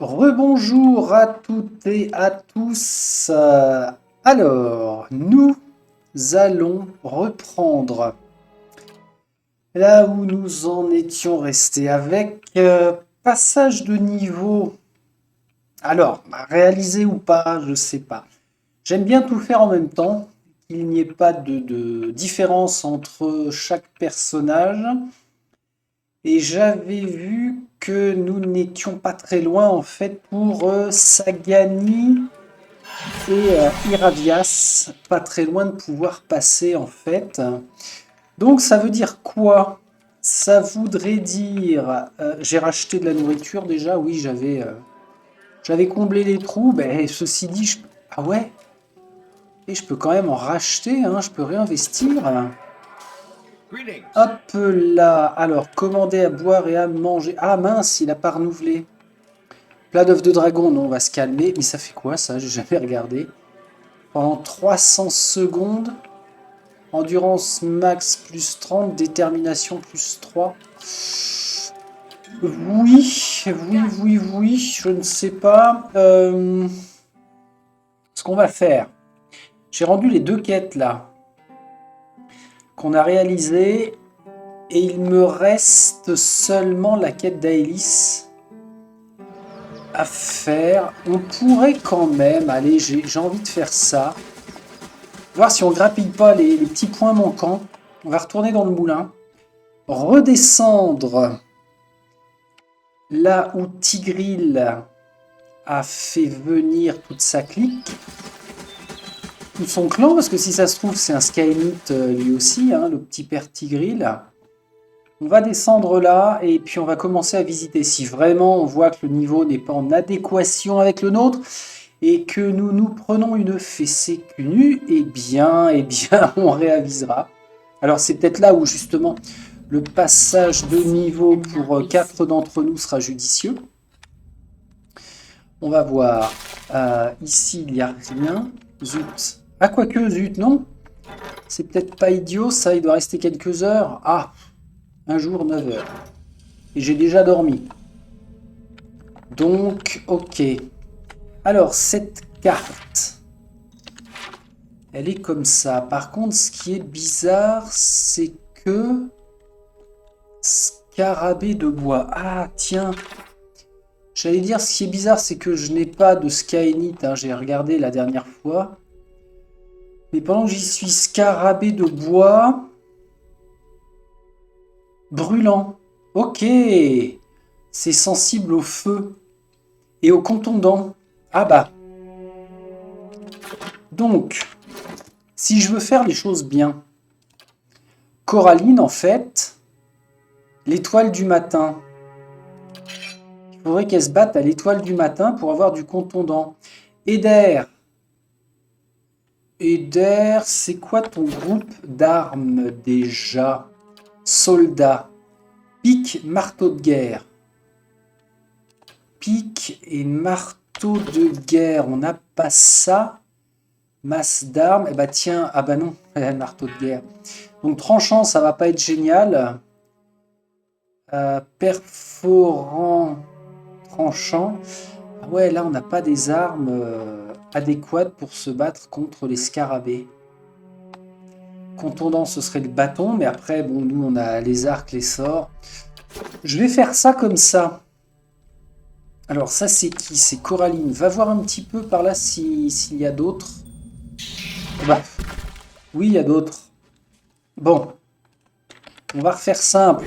Rebonjour à toutes et à tous. Alors, nous allons reprendre là où nous en étions restés avec passage de niveau. Alors, réalisé ou pas, je sais pas. J'aime bien tout faire en même temps, qu'il n'y ait pas de différence entre chaque personnage. Et j'avais vu que nous n'étions pas très loin en fait pour Sagani et Iravias, pas très loin de pouvoir passer en fait. Donc ça veut dire quoi? Ça voudrait dire, j'ai racheté de la nourriture déjà, oui j'avais comblé les trous, ben ceci dit, ah ouais, et je peux quand même en racheter, hein, je peux réinvestir. Hop là, alors commander à boire et à manger. Ah mince, il a pas renouvelé. Plat d'œuf de dragon, non, on va se calmer. Mais ça fait quoi ça? J'ai jamais regardé. Pendant 300 secondes. Endurance max plus 30, détermination plus 3. Oui, je ne sais pas. Ce qu'on va faire. J'ai rendu les deux quêtes là qu'on a réalisées. Et il me reste seulement la quête d'Aelis à faire. On pourrait quand même, allez, j'ai envie de faire ça. Voir si on grappille pas les petits points manquants. On va retourner dans le moulin. Redescendre là où Tigril a fait venir toute sa clique. Tout son clan, parce que si ça se trouve, c'est un Skynite lui aussi, hein, le petit père Tigril. On va descendre là et puis on va commencer à visiter. Si vraiment on voit que le niveau n'est pas en adéquation avec le nôtre et que nous nous prenons une fessée cul nu, eh bien, on réavisera. Alors c'est peut-être là où justement le passage de niveau pour 4 d'entre nous sera judicieux. On va voir. Ici, il n'y a rien. Zut. Ah, quoique, zut, non. C'est peut-être pas idiot, ça. Il doit rester quelques heures. Ah, un jour, 9 heures. Et j'ai déjà dormi. Donc, ok. Alors, cette carte, elle est comme ça. Par contre, ce qui est bizarre, c'est que... Scarabée de bois. Ah, tiens. J'allais dire, ce qui est bizarre, c'est que je n'ai pas de Skynite. Hein, j'ai regardé la dernière fois. Mais pendant que j'y suis, scarabée de bois... Brûlant. Ok. C'est sensible au feu. Et au contondant. Ah bah. Donc, si je veux faire les choses bien, Coraline, en fait, l'étoile du matin. Il faudrait qu'elle se batte à l'étoile du matin pour avoir du contondant. Eder. Eder, c'est quoi ton groupe d'armes déjà? Soldat. Pique, marteau de guerre. Pique et marteau de guerre. On n'a pas ça. Masse d'armes. Eh bah tiens, ah bah non, marteau de guerre. Donc tranchant, ça va pas être génial. Perforant, tranchant. Ah ouais, là on n'a pas des armes adéquates pour se battre contre les scarabées. Contondant, ce serait le bâton, mais après, bon, nous on a les arcs, les sorts. Je vais faire ça comme ça. Alors ça c'est qui? C'est Coraline. Va voir un petit peu par là s'il y a d'autres. Bah, oui, il y a d'autres. Bon, on va refaire simple.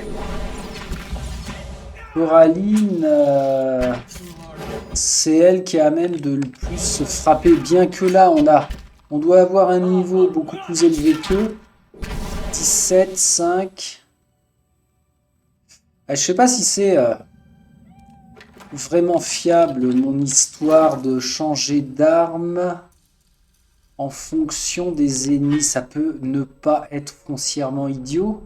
Coraline, c'est elle qui a même de le plus se frapper. Bien que là, on doit avoir un niveau beaucoup plus élevé qu'eux. 17, 5. Je sais pas si c'est vraiment fiable mon histoire de changer d'arme en fonction des ennemis. Ça peut ne pas être foncièrement idiot.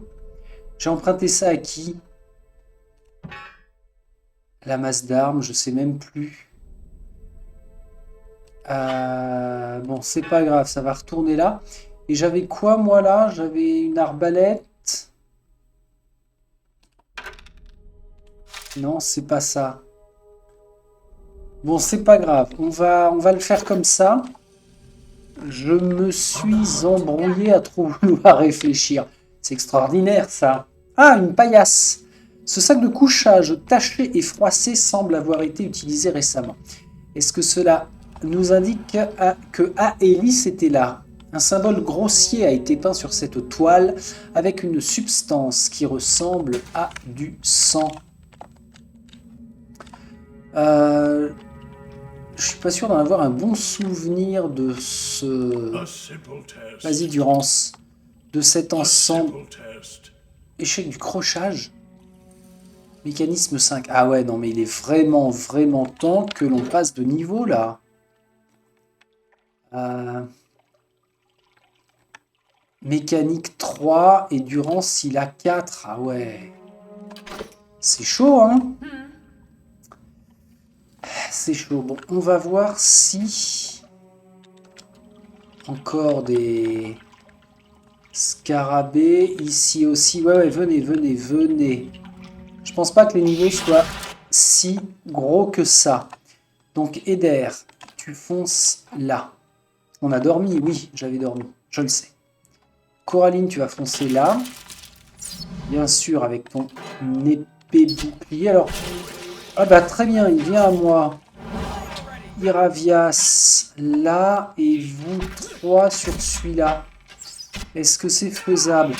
J'ai emprunté ça à qui? La masse d'armes, je sais même plus. Bon, c'est pas grave, ça va retourner là. Et j'avais quoi, moi, là? J'avais une arbalète. Non, c'est pas ça. Bon, c'est pas grave. On va le faire comme ça. Je me suis embrouillé à trop vouloir réfléchir. C'est extraordinaire, ça. Ah, une paillasse. Ce sac de couchage taché et froissé semble avoir été utilisé récemment. Est-ce que cela nous indique que Aélis était là? Un symbole grossier a été peint sur cette toile avec une substance qui ressemble à du sang. Je suis pas sûr d'en avoir un bon souvenir de ce... Vas-y, Durance. De cet ensemble. Échec du crochage. Mécanisme 5. Ah ouais, non, mais il est vraiment, vraiment temps que l'on passe de niveau, là. Mécanique 3 et Durance, il a 4. Ah ouais. C'est chaud, hein? C'est chaud. Bon, on va voir si... Encore des... Scarabées. Ici aussi. Ouais, ouais, venez, venez, venez. Je pense pas que les niveaux soient si gros que ça. Donc, Eder, tu fonces là. On a dormi? Oui, j'avais dormi. Je le sais. Coraline, tu vas foncer là. Bien sûr, avec ton épée bouclier. Alors, ah bah très bien, il vient à moi. Iravias là et vous trois sur celui-là. Est-ce que c'est faisable?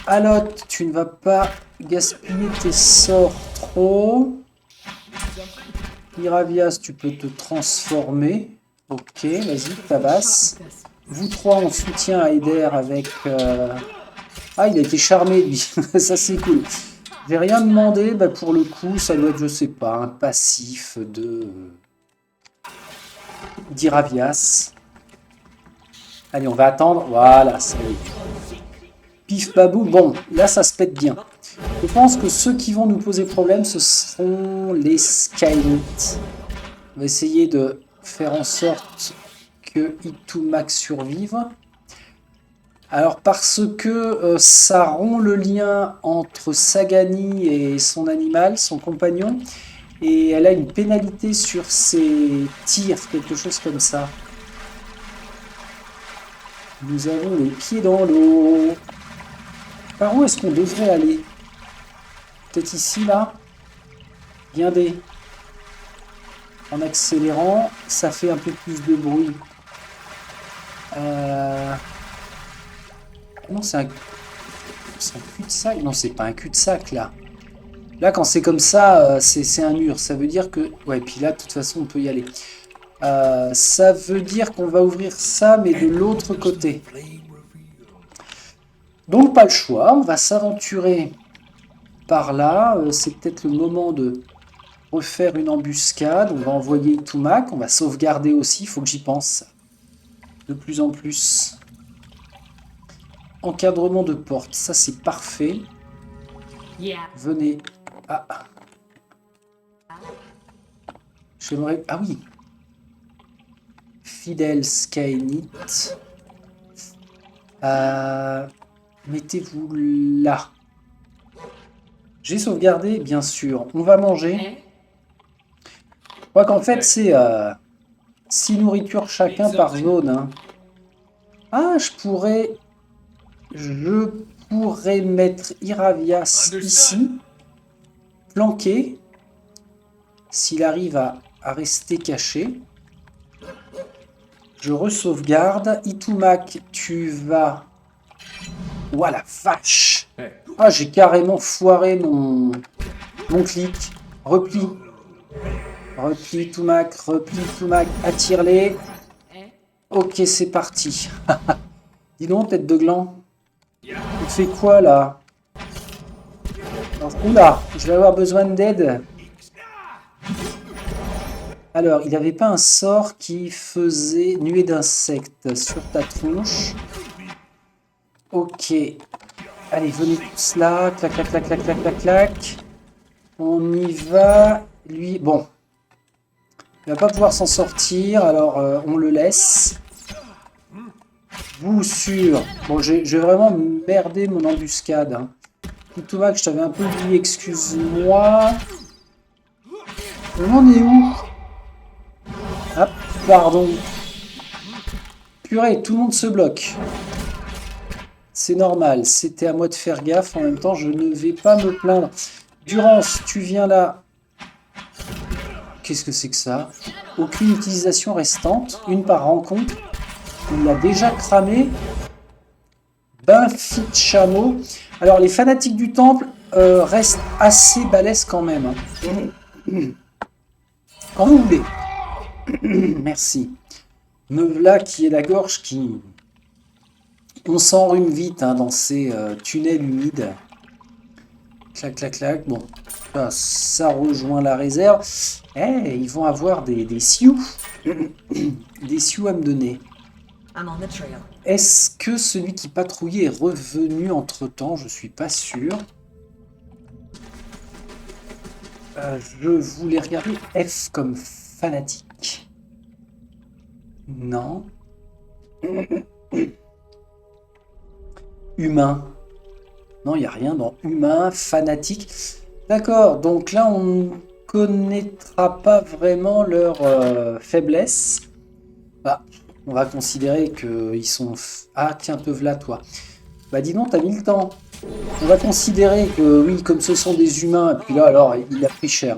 Alot, tu ne vas pas gaspiller tes sorts trop. Iravias, tu peux te transformer. Ok, vas-y, tabasse. Vous trois en soutien à Eder avec... Ah, il a été charmé, lui. Ça, c'est cool. J'ai rien demandé. Bah, pour le coup, ça doit être, je sais pas, un passif de... d'Iravias. Allez, on va attendre. Voilà, ça y est. Pif babou. Bon, là, ça se pète bien. Je pense que ceux qui vont nous poser problème, ce seront les Skylights. On va essayer de faire en sorte que Itumak survive. Alors, parce que ça rompt le lien entre Sagani et son animal, son compagnon, et elle a une pénalité sur ses tirs, quelque chose comme ça. Nous avons les pieds dans l'eau. Par où est-ce qu'on devrait aller? Peut-être ici, là? Guindé. En accélérant, ça fait un peu plus de bruit. Non, c'est un cul-de-sac. Non, c'est pas un cul-de-sac, là. Là, quand c'est comme ça, c'est un mur. Ça veut dire que... Ouais, puis là, de toute façon, on peut y aller. Ça veut dire qu'on va ouvrir ça, mais de l'autre côté. Donc, pas le choix. On va s'aventurer par là. C'est peut-être le moment de refaire une embuscade. On va envoyer Itumak. On va sauvegarder aussi. Il faut que j'y pense. De plus en plus. Encadrement de porte. Ça, c'est parfait. Venez. Ah. J'aimerais... Ah oui. Fidèle Skynit. Mettez-vous là. J'ai sauvegardé, bien sûr. On va manger. Je crois qu'en fait, c'est 6 nourritures chacun par zone. Hein. Ah, je pourrais mettre Iravias ici. Planqué. S'il arrive à rester caché. Je re-sauvegarde. Itumak, tu vas... Ouah la vache! Ah, j'ai carrément foiré mon clic. Repli. Repli, Itumak, attire-les. Ok, c'est parti. Dis donc, tête de gland. On fait quoi, là? Alors, oula, je vais avoir besoin d'aide. Alors, il n'avait pas un sort qui faisait nuée d'insectes sur ta tronche. Ok. Allez, venez tous là. Clac, clac, clac, clac, clac, clac, clac. On y va. Lui, bon. Il va pas pouvoir s'en sortir, alors on le laisse. Vous sur... Bon, j'ai vraiment merdé mon embuscade. Hein. Itumak, je t'avais un peu dit, excuse-moi. On en est où? pardon. Purée, tout le monde se bloque. C'est normal, c'était à moi de faire gaffe. En même temps, je ne vais pas me plaindre. Durance, tu viens là. Qu'est-ce que c'est que ça? Aucune utilisation restante. Une par rencontre. On l'a déjà cramé. Ben fit chameau. Alors, les fanatiques du temple restent assez balèzes quand même. Hein. Quand vous voulez. Merci. Me voilà qui est la gorge qui... On s'enrhume vite hein, dans ces tunnels humides. Clac, clac, clac. Bon, là, ça rejoint la réserve. Eh, ils vont avoir des sioux. Des sioux à me donner. Est-ce que celui qui patrouillait est revenu entre-temps? Je suis pas sûr. Je voulais regarder F comme fanatique. Non. Humain. Non, il n'y a rien dans humain, fanatique. D'accord, donc là, on ne connaîtra pas vraiment leur faiblesse. Bah, on va considérer qu'ils sont... Ah, tiens, te v'là, toi. Bah, dis donc, t'as mis le temps. On va considérer que, oui, comme ce sont des humains, et puis là, alors, il a pris cher.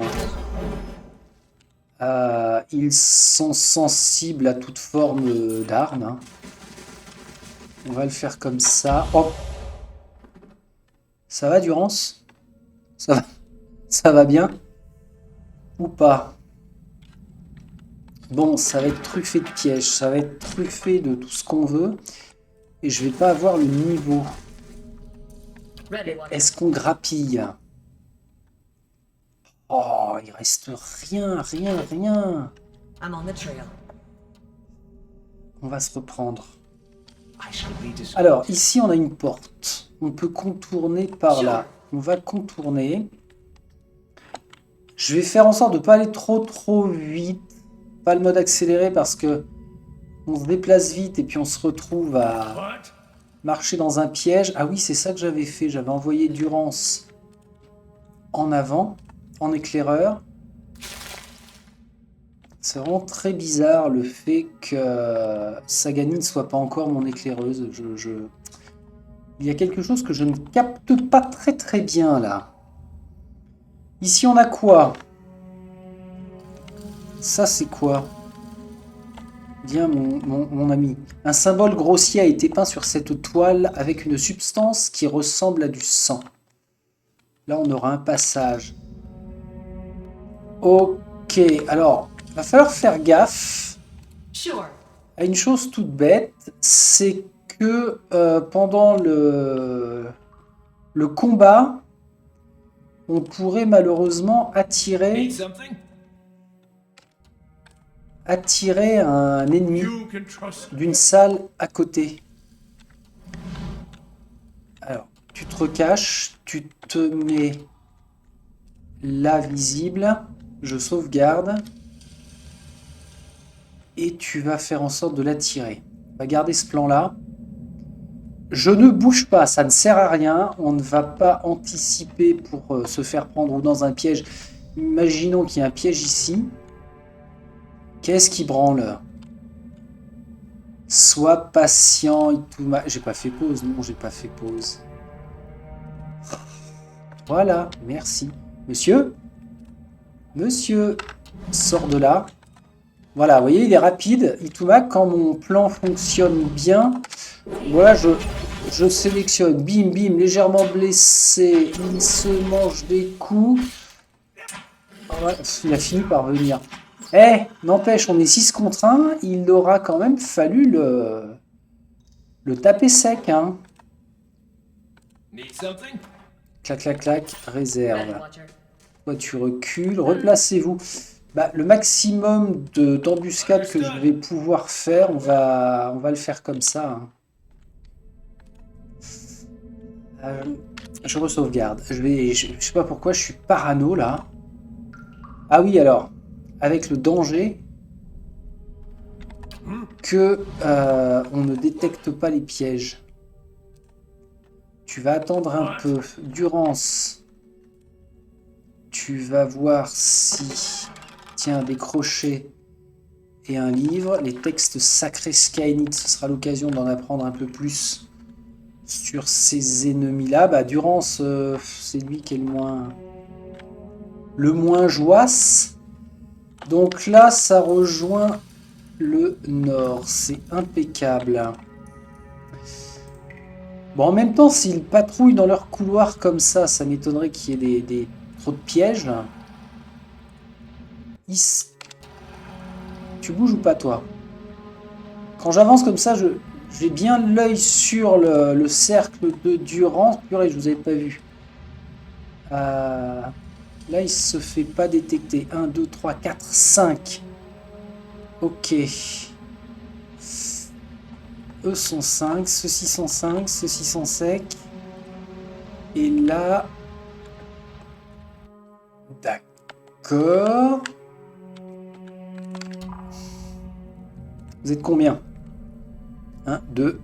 Hein. Ils sont sensibles à toute forme d'arme. Hein. On va le faire comme ça. Hop. Ça va, Durance? Ça va bien? Ou pas? Bon, ça va être truffé de pièges, ça va être truffé de tout ce qu'on veut. Et je vais pas avoir le niveau. Est-ce qu'on grappille? Oh, il reste rien, rien, rien. On va se reprendre. Alors, ici, on a une porte. On peut contourner par là. On va contourner. Je vais faire en sorte de ne pas aller trop vite. Pas le mode accéléré parce que on se déplace vite et puis on se retrouve à marcher dans un piège. Ah oui, c'est ça que j'avais fait. J'avais envoyé Durance en avant, en éclaireur. C'est vraiment très bizarre le fait que Sagani ne soit pas encore mon éclaireuse. Il y a quelque chose que je ne capte pas très bien là. Ici on a quoi? Ça c'est quoi? Viens mon ami. Un symbole grossier a été peint sur cette toile avec une substance qui ressemble à du sang. Là on aura un passage. Ok, alors... Va falloir faire gaffe à une chose toute bête, c'est que pendant le combat, on pourrait malheureusement attirer un ennemi d'une salle à côté. Alors, tu te recaches, tu te mets là visible, je sauvegarde. Et tu vas faire en sorte de l'attirer. On va garder ce plan-là. Je ne bouge pas, ça ne sert à rien. On ne va pas anticiper pour se faire prendre ou dans un piège. Imaginons qu'il y a un piège ici. Qu'est-ce qui branle? Sois patient, Ituma. J'ai pas fait pause, non, j'ai pas fait pause. Voilà, merci. Monsieur? Monsieur, sors de là. Voilà, vous voyez, il est rapide. Ituma, quand mon plan fonctionne bien, voilà, je sélectionne. Bim, bim, légèrement blessé. Il se mange des coups. Voilà, il a fini par venir. Eh, n'empêche, on est 6 contre 1. Il aura quand même fallu le taper sec. Hein. Clac, clac, clac. Réserve. Toi, tu recules. Replacez-vous. Bah, le maximum d'embuscade que je vais pouvoir faire, on va le faire comme ça. Hein. Je re-sauvegarde. Je sais pas pourquoi, je suis parano là. Ah oui, alors, avec le danger que on ne détecte pas les pièges. Tu vas attendre un peu. Durance. Tu vas voir si... Tiens, des crochets. et un livre. Les textes sacrés Skynet, ce sera l'occasion d'en apprendre un peu plus sur ces ennemis-là. Bah, Durance, c'est lui qui est le moins joasse. Donc là, ça rejoint le nord. C'est impeccable. Bon, en même temps, s'ils patrouillent dans leur couloir comme ça m'étonnerait qu'il y ait trop de pièges. Tu bouges ou pas, toi? Quand j'avance comme ça, j'ai bien l'œil sur le cercle de Durance. Purée, je vous avais pas vu. Là, il se fait pas détecter. 1, 2, 3, 4, 5. Ok. Eux sont 5, ceux-ci sont 5, ceux-ci sont secs. Et là... D'accord. Vous êtes combien? 1, 2,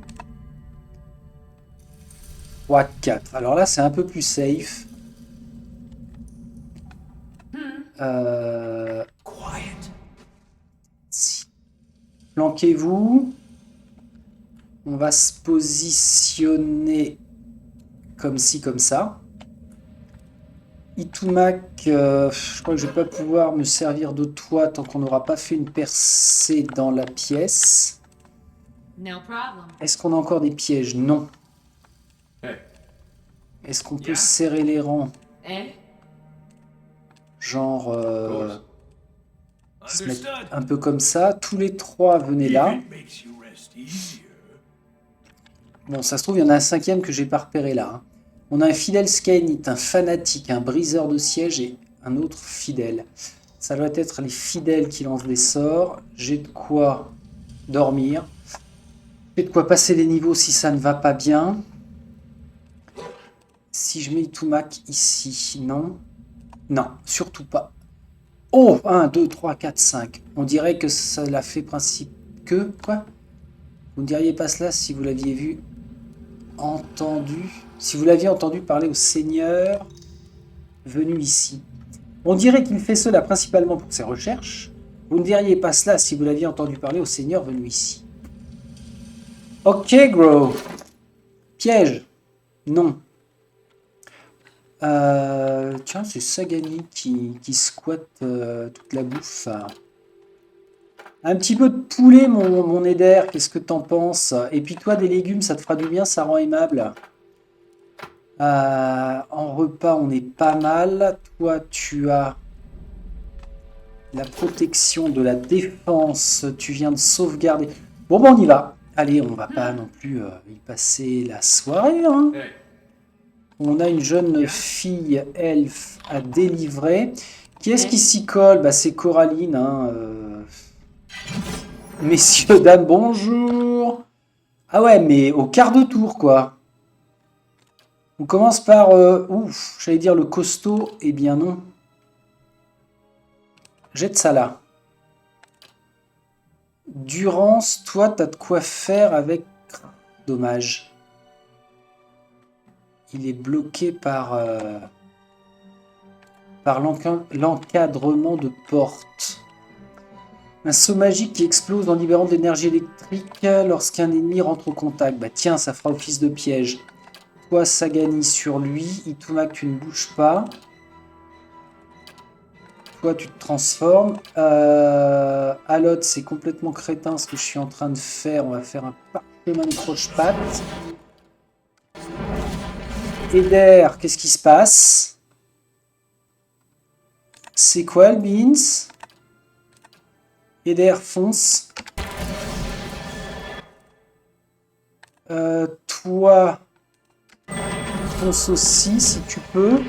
3, 4. Alors là, c'est un peu plus safe. Planquez-vous. On va se positionner comme ci, comme ça. Itumak, je crois que je vais pas pouvoir me servir de toi tant qu'on n'aura pas fait une percée dans la pièce. Est-ce qu'on a encore des pièges? Non. Est-ce qu'on peut serrer les rangs? Genre... se mettre un peu comme ça. Tous les trois, venez là. Bon, ça se trouve, il y en a un cinquième que j'ai pas repéré là. Hein. On a un fidèle Skynet, un fanatique, un briseur de siège et un autre fidèle. Ça doit être les fidèles qui lancent des sorts. J'ai de quoi dormir. J'ai de quoi passer les niveaux si ça ne va pas bien. Si je mets Itumak ici, non. Non, surtout pas. Oh, 1, 2, 3, 4, 5. On dirait que ça l'a fait principe que... Quoi? Vous ne diriez pas cela si vous l'aviez vu, entendu... Si vous l'aviez entendu parler au Seigneur venu ici. On dirait qu'il fait cela principalement pour ses recherches. Vous ne diriez pas cela si vous l'aviez entendu parler au Seigneur venu ici. Ok, Gros. Piège. Non. Tiens, c'est Sagani qui squatte toute la bouffe. Un petit peu de poulet, mon Eder, qu'est-ce que t'en penses? Et puis toi, des légumes, ça te fera du bien, ça rend aimable. En repas, on est pas mal. Toi, tu as la protection de la défense. Tu viens de sauvegarder. Bon, on y va. Allez, on va pas non plus y passer la soirée. Hein. On a une jeune fille elfe à délivrer. Qui est-ce qui s'y colle? Bah, c'est Coraline. Hein, Messieurs, dames, bonjour. Ah ouais, mais au quart de tour, quoi. On commence par... ouf, j'allais dire le costaud. Eh bien non. Jette ça là. Durance, toi, t'as de quoi faire avec... Dommage. Il est bloqué par l'encadrement de porte. Un saut magique qui explose en libérant de l'énergie électrique lorsqu'un ennemi rentre au contact. Bah tiens, ça fera office de piège. Toi, Sagani sur lui. Itumak, tu ne bouges pas. Toi, tu te transformes. Alot, c'est complètement crétin ce que je suis en train de faire. On va faire un parchemin de croche-patte. Eder, qu'est-ce qui se passe? C'est quoi le beans? Eder, fonce. Toi, fonce aussi si tu peux.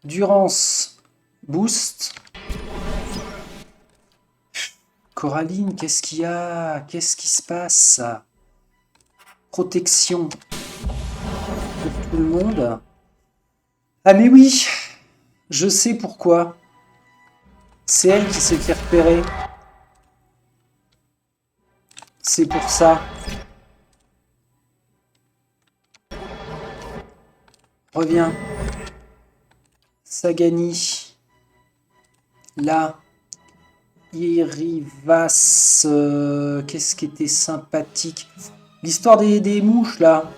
Durance, boost. Coraline, qu'est-ce qu'il y a? Qu'est-ce qui se passe? Protection pour tout le monde. Ah mais oui, je sais pourquoi. C'est elle qui s'est fait repérer. C'est pour ça. Reviens. Sagani. Là. Irivas, qu'est-ce qui était sympathique? L'histoire des mouches, là.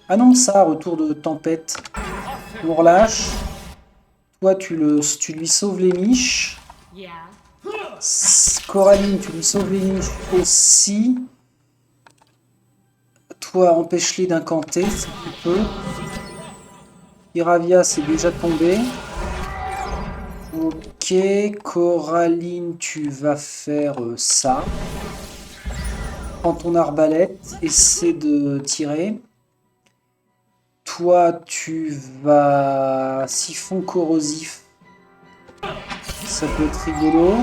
Ah non, ça, retour de tempête. On relâche. Toi, tu lui sauves les miches. Coraline, tu lui sauves les miches aussi. Toi, empêche-les d'incanter, si tu peux. Iravia, c'est déjà tombé. Ok, Coraline, tu vas faire ça. Prends ton arbalète, essaie de tirer. Toi, tu vas... Siphon corrosif. Ça peut être rigolo.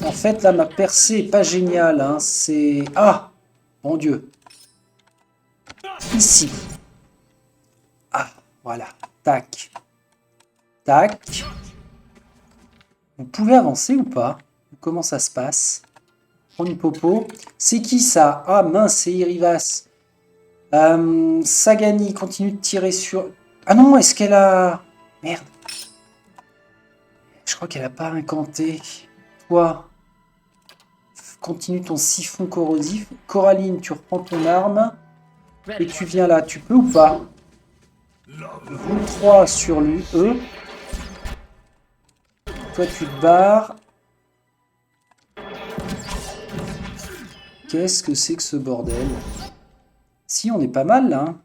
En fait, là, ma percée est pas géniale. Hein. C'est... Ah! Mon Dieu. Ici. Ah, voilà. Tac. Tac. Vous pouvez avancer ou pas? Comment ça se passe? Prendre une popo. C'est qui ça? Ah mince, c'est Irivas. Sagani continue de tirer sur... Ah non, est-ce qu'elle a... Merde. Je crois qu'elle a pas incanté. Toi, continue ton siphon corrosif. Coraline, tu reprends ton arme. Et tu viens là. Tu peux ou pas? Vous trois sur lui, eux. Toi, tu te barres. Qu'est-ce que c'est que ce bordel? Si, on est pas mal, là. Hein.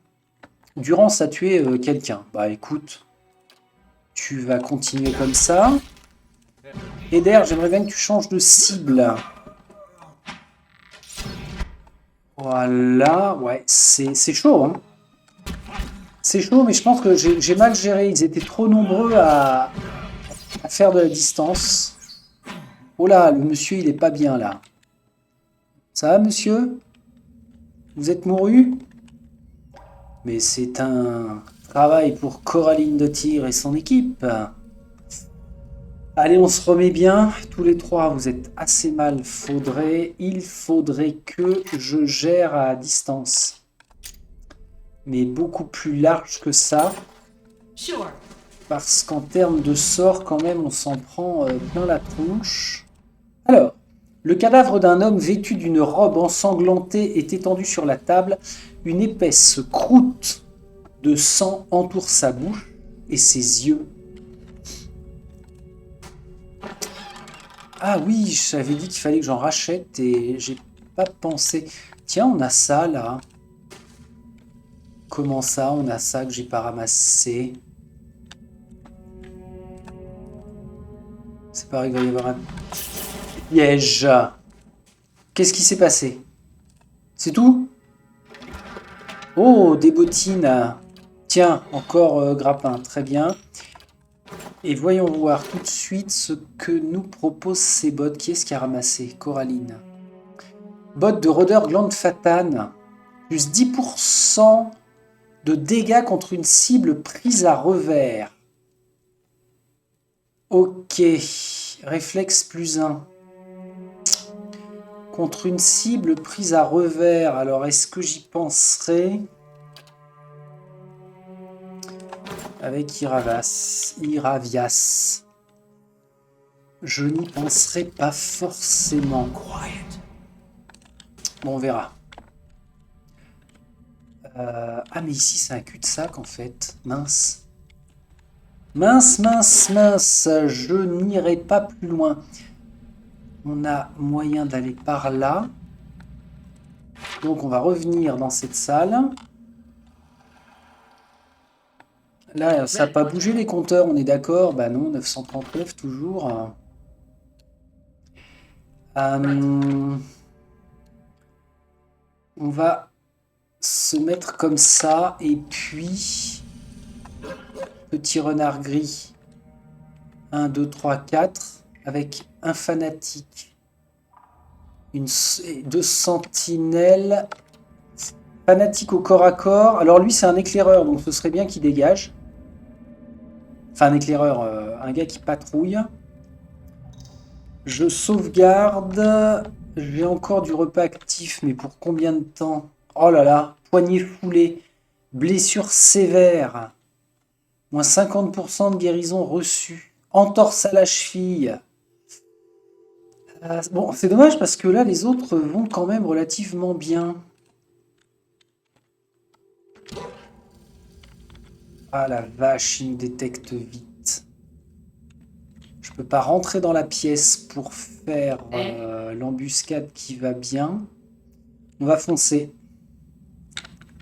Durance a tué quelqu'un. Bah, écoute. Tu vas continuer comme ça. Eder, j'aimerais bien que tu changes de cible. Voilà. Ouais, c'est chaud, hein. C'est chaud, mais je pense que j'ai mal géré. Ils étaient trop nombreux à faire de la distance. Oh là, le monsieur, il est pas bien, là. Ça va, monsieur? Vous êtes mouru? Mais c'est un travail pour Coraline de Tir et son équipe. Allez, on se remet bien. Tous les trois, vous êtes assez mal. Il faudrait que je gère à distance. Mais beaucoup plus large que ça. Parce qu'en termes de sort, quand même, on s'en prend plein la tronche. Alors, le cadavre d'un homme vêtu d'une robe ensanglantée est étendu sur la table. Une épaisse croûte de sang entoure sa bouche et ses yeux. Ah oui, j'avais dit qu'il fallait que j'en rachète et j'ai pas pensé. Tiens, on a ça là. Comment ça, on a ça que j'ai pas ramassé? C'est pareil, il va y avoir un piège. Qu'est-ce qui s'est passé? C'est tout? Oh, des bottines. Tiens, encore grappin, très bien. Et voyons voir tout de suite ce que nous proposent ces bottes. Qui est-ce qui a ramassé? Coraline. Bottes de rôdeur glande fatane. Plus 10% de dégâts contre une cible prise à revers. Ok. Réflexe plus 1. Contre une cible prise à revers. Alors, est-ce que j'y penserai? Avec Iravias. Je n'y penserai pas forcément. Bon, on verra. Ah, mais ici, c'est un cul-de-sac, en fait. Mince. Mince, mince, mince. Je n'irai pas plus loin. On a moyen d'aller par là. Donc, on va revenir dans cette salle. Là, ça n'a pas bougé les compteurs, on est d'accord? Bah non, 939 toujours. On va se mettre comme ça, et puis... Petit renard gris. 1, 2, 3, 4. Avec un fanatique. Deux sentinelles. Fanatique au corps à corps. Alors lui, c'est un éclaireur, donc ce serait bien qu'il dégage. Enfin, un éclaireur, un gars qui patrouille. Je sauvegarde. J'ai encore du repas actif, mais pour combien de temps? Oh là là, poignet foulé. Blessure sévère. Moins 50% de guérison reçue. Entorse à la cheville. Bon, c'est dommage parce que là, les autres vont quand même relativement bien. Ah la vache, il me détecte vite. Je peux pas rentrer dans la pièce pour faire l'embuscade qui va bien. On va foncer.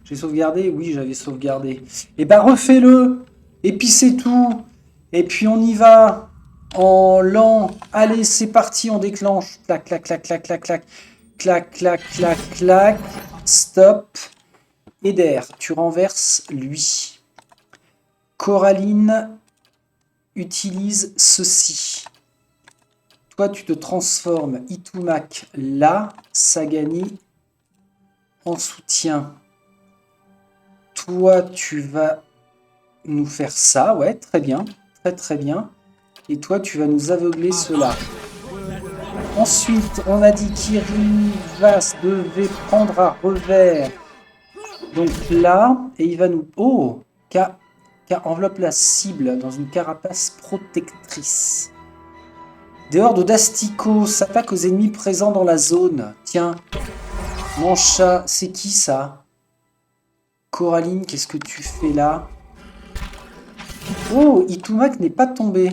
J'ai sauvegardé? Oui, j'avais sauvegardé. Et bah refais-le. Et puis c'est tout. Et puis on y va. En lent. Allez, c'est parti, on déclenche. Clac, clac, clac, clac, clac, clac. Clac, clac, clac, clac. Stop. Eder, tu renverses lui. Coraline utilise ceci. Toi, tu te transformes Itumak là. Sagani en soutien. Toi, tu vas nous faire ça. Ouais, très bien. Très, très bien. Et toi, tu vas nous aveugler cela. Ensuite, on a dit qu'Irivas devait prendre à revers. Donc là, et il va nous... Oh, K enveloppe la cible dans une carapace protectrice. Des hordes d'asticots s'attaquent aux ennemis présents dans la zone. Tiens, mon chat, c'est qui ça? Coraline, qu'est-ce que tu fais là? Oh, Itumak n'est pas tombé.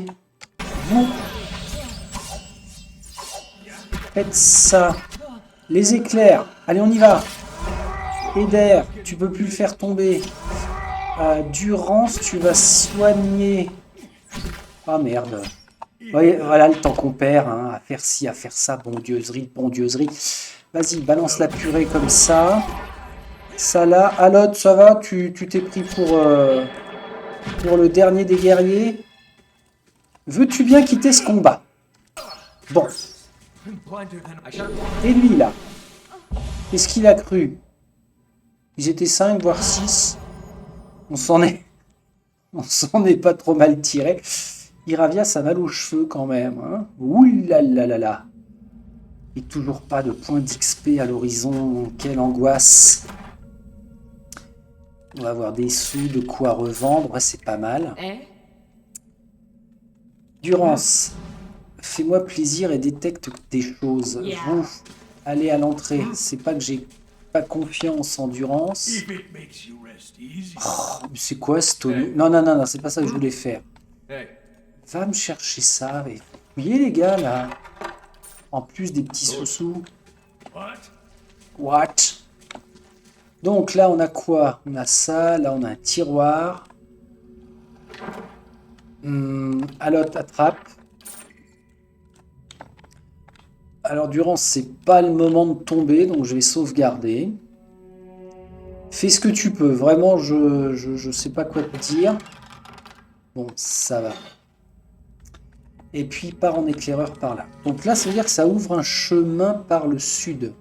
Vous faites ça. Les éclairs. Allez, on y va. Eder, tu peux plus le faire tomber. Durance, tu vas soigner. Ah merde. Ouais, voilà le temps qu'on perd, hein, à faire ci, à faire ça. Bondieuserie, bondieuserie. Vas-y, balance la purée comme ça. Ça là. Alot, ça va? Tu t'es pris pour le dernier des guerriers. Veux-tu bien quitter ce combat? Bon. Et lui, là? Qu'est-ce qu'il a cru? Ils étaient 5, voire 6. On s'en est pas trop mal tiré. Iravia, ça mal aux cheveux quand même. Hein. Ouh là là là là. Et toujours pas de point d'XP à l'horizon. Quelle angoisse. On va avoir des sous, de quoi revendre. Ouais, c'est pas mal. Durance, fais-moi plaisir et détecte des choses. Vous, allez à l'entrée. C'est pas que j'ai pas confiance en Durance. Oh, c'est quoi ce tonneau? Non, non, non, non, c'est pas ça que je voulais faire. Va me chercher ça. Vous voyez les gars là? En plus des petits sous-sous. What? Donc là on a quoi? On a ça, là on a un tiroir. Alot attrape. Alors Durance, c'est pas le moment de tomber, donc je vais sauvegarder. Fais ce que tu peux, vraiment je sais pas quoi te dire. Bon, ça va. Et puis part en éclaireur par là. Donc là, ça veut dire que ça ouvre un chemin par le sud.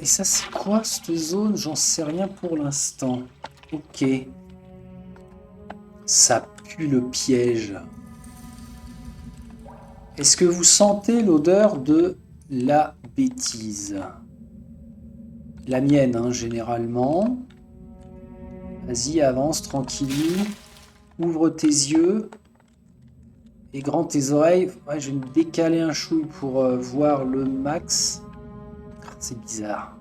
Et ça, c'est quoi cette zone? J'en sais rien pour l'instant. Ok. Ça pue le piège. Est-ce que vous sentez l'odeur de la bêtise? La mienne, hein, généralement. Vas-y, avance, tranquille. Ouvre tes yeux. Et grand tes oreilles. Ouais, je vais me décaler un chouille pour voir le max. C'est bizarre.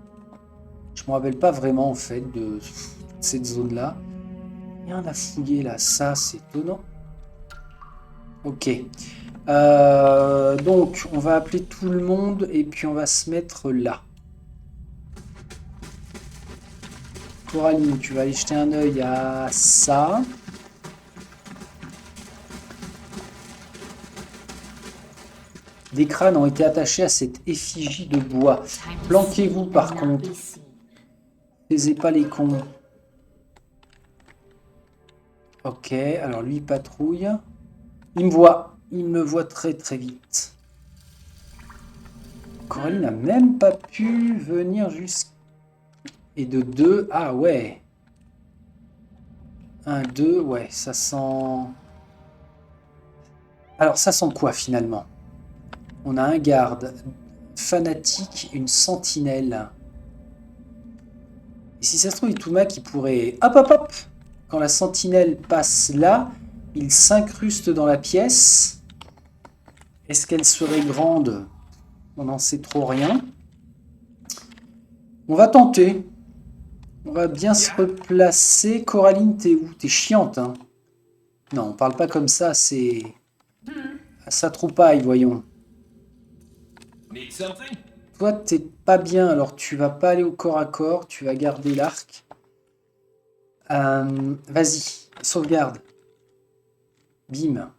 Je me rappelle pas vraiment en fait de cette zone-là. Rien à fouiller là, ça c'est étonnant. Ok. Donc on va appeler tout le monde et puis on va se mettre là. Coraline, tu vas aller jeter un œil à ça. Des crânes ont été attachés à cette effigie de bois. Planquez-vous par contre. Faisez pas les cons. Ok, alors lui il patrouille. Il me voit. Il me voit très très vite. Coraline n'a même pas pu venir jusqu'à... Et de 2, ah ouais. 1, 2, ouais, ça sent... Alors ça sent quoi finalement? On a un garde fanatique, une sentinelle. Et si ça se trouve, Itumak qui pourrait... Hop hop hop! Quand la sentinelle passe là, il s'incruste dans la pièce. Est-ce qu'elle serait grande? On n'en sait trop rien. On va tenter. On va bien se replacer. Coraline, t'es où? T'es chiante, hein? Non, on parle pas comme ça, c'est... Ça troupaille, voyons. Toi, t'es pas bien, alors tu vas pas aller au corps à corps, tu vas garder l'arc. Vas-y, sauvegarde. Bim.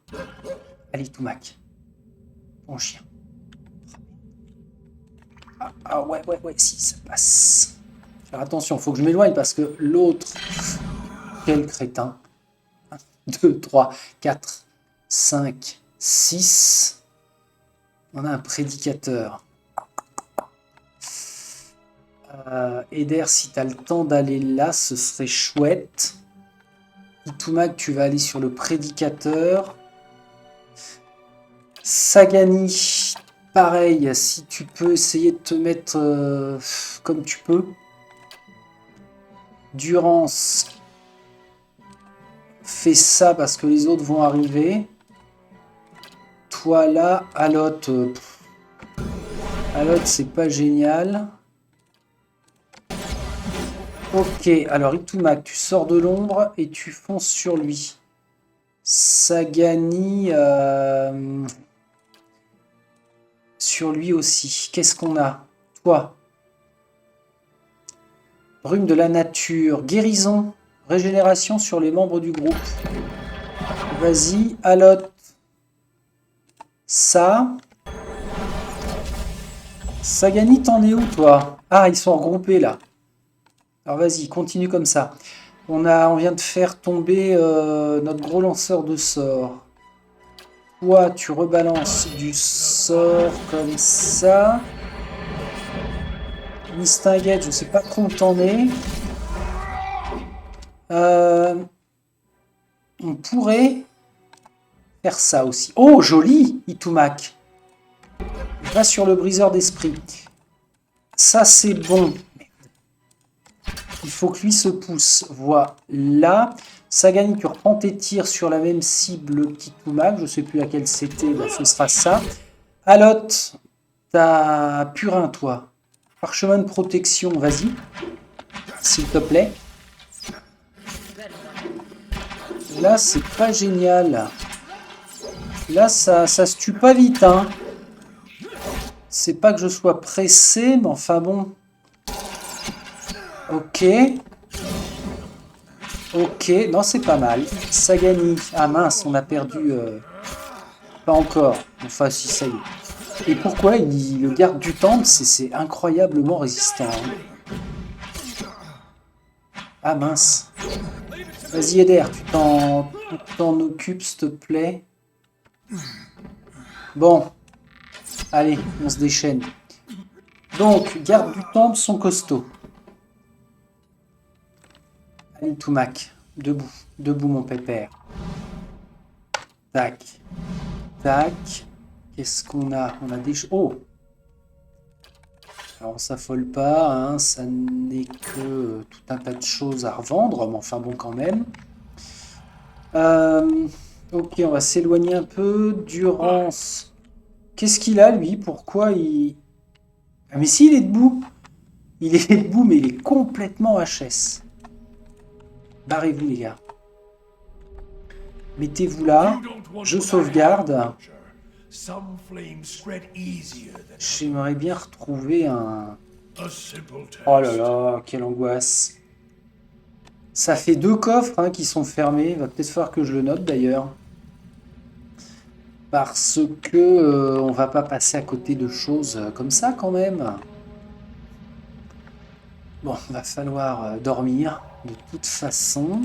Allez, Toumac. Bon chien. Ah ouais, si, ça passe. Alors attention, faut que je m'éloigne parce que l'autre... Quel crétin. 1, 2, 3, 4, 5, 6. On a un prédicateur. Eder, si tu as le temps d'aller là, ce serait chouette. Itumak, tu vas aller sur le prédicateur. Sagani, pareil, si tu peux essayer de te mettre comme tu peux. Durance, fais ça parce que les autres vont arriver. Toi là, Alot, Alot, c'est pas génial. Ok, alors Itumak, tu sors de l'ombre et tu fonces sur lui. Sagani, sur lui aussi. Qu'est-ce qu'on a? Toi. Brume de la nature. Guérison. Régénération sur les membres du groupe. Vas-y, Alot. Ça. Sagani, t'en es où, toi? Ah, ils sont regroupés, là. Alors, vas-y, continue comme ça. On vient de faire tomber notre gros lanceur de sorts. Toi, tu rebalances du sort comme ça. Mistinguette, je ne sais pas trop où t'en es. On pourrait faire ça aussi. Oh, joli, Itumak. Va sur le briseur d'esprit. Ça, c'est bon. Il faut que lui se pousse. Voilà. Sagani, tu reprends tes tirs sur la même cible qu'Itumak. Je ne sais plus laquelle c'était. Ben, ce sera ça. Alot, t'as Purin, toi. Parchemin de protection, vas-y. S'il te plaît. Là, c'est pas génial. Là, ça se tue pas vite, hein. C'est pas que je sois pressé, mais enfin bon. Ok. Ok, non, c'est pas mal. Sagani. Ah mince, on a perdu... Pas encore. Enfin, si, ça y est. Et pourquoi le garde du temple, c'est incroyablement résistant. Hein. Ah mince. Vas-y, Eder, tu t'en occupes, s'il te plaît. Bon. Allez, on se déchaîne. Donc, garde du temple sont costauds. Allez, Toumac. Debout. Debout, mon pépère. Tac. Tac. Qu'est-ce qu'on a? On a des... Oh! Alors, on s'affole pas, hein, ça n'est que tout un tas de choses à revendre, mais enfin bon, quand même. Ok, on va s'éloigner un peu. Durance. Qu'est-ce qu'il a, lui? Pourquoi il... Ah, mais si, il est debout. Il est debout, mais il est complètement HS. Barrez-vous, les gars. Mettez-vous là. Je sauvegarde. J'aimerais bien retrouver un... Oh là là, quelle angoisse. Ça fait 2 coffres hein, qui sont fermés. Il va peut-être falloir que je le note d'ailleurs. Parce que on va pas passer à côté de choses comme ça quand même. Bon, va falloir dormir de toute façon.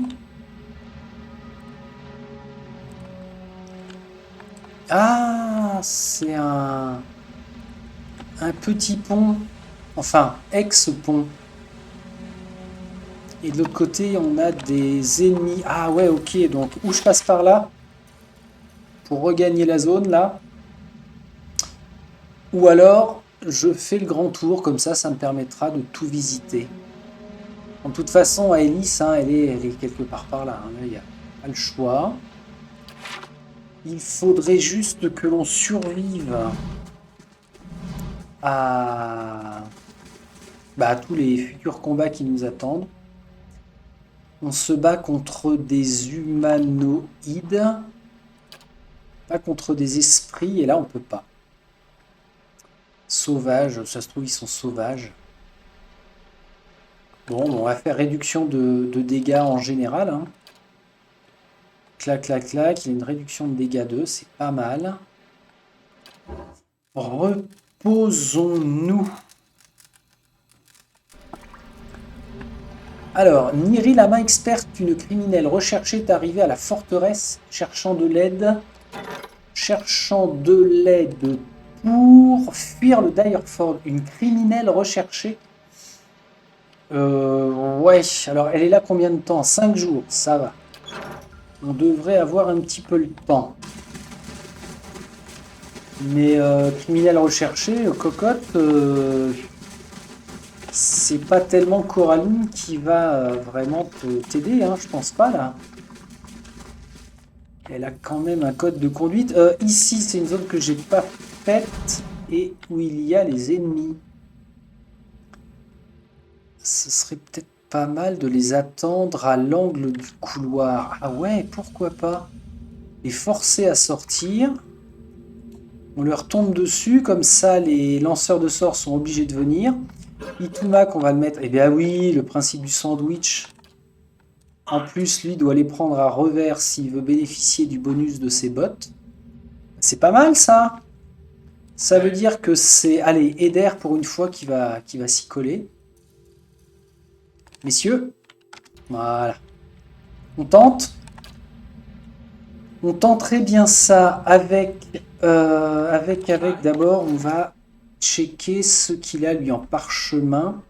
Ah, c'est un petit pont. Enfin, ex-pont. Et de l'autre côté, on a des ennemis. Ah ouais, ok. Donc, où je passe par là pour regagner la zone, là. Ou alors, je fais le grand tour. Comme ça me permettra de tout visiter. De toute façon, Aelis, hein, elle est quelque part par là. Hein. Il n'y a pas le choix. Il faudrait juste que l'on survive à... à tous les futurs combats qui nous attendent. On se bat contre des humanoïdes, pas contre des esprits, et là on peut pas. Sauvages, ça se trouve ils sont sauvages. Bon, on va faire réduction de dégâts en général. Hein. Clac, clac, clac. Il y a une réduction de dégâts 2, c'est pas mal. Reposons-nous. Alors, Niri, la main experte, une criminelle recherchée, est arrivée à la forteresse cherchant de l'aide. Cherchant de l'aide pour fuir le Direford. Une criminelle recherchée. Ouais, alors elle est là combien de temps? 5 jours, ça va. On devrait avoir un petit peu le temps. Mais criminelle recherchée, cocotte, c'est pas tellement Coraline qui va vraiment t'aider, hein, je pense pas là. Elle a quand même un code de conduite. Ici, c'est une zone que j'ai pas faite et où il y a les ennemis. Ce serait peut-être pas mal de les attendre à l'angle du couloir. Ah ouais, pourquoi pas? Les forcer à sortir. On leur tombe dessus, comme ça les lanceurs de sorts sont obligés de venir. Itumak, on va le mettre... Eh bien oui, le principe du sandwich. En plus, lui doit les prendre à revers s'il veut bénéficier du bonus de ses bottes. C'est pas mal ça. Ça veut dire que c'est... Allez, Eder pour une fois qui va s'y coller. Messieurs, voilà. On tente. On tenterait bien ça avec... d'abord, on va checker ce qu'il a lui en parchemin.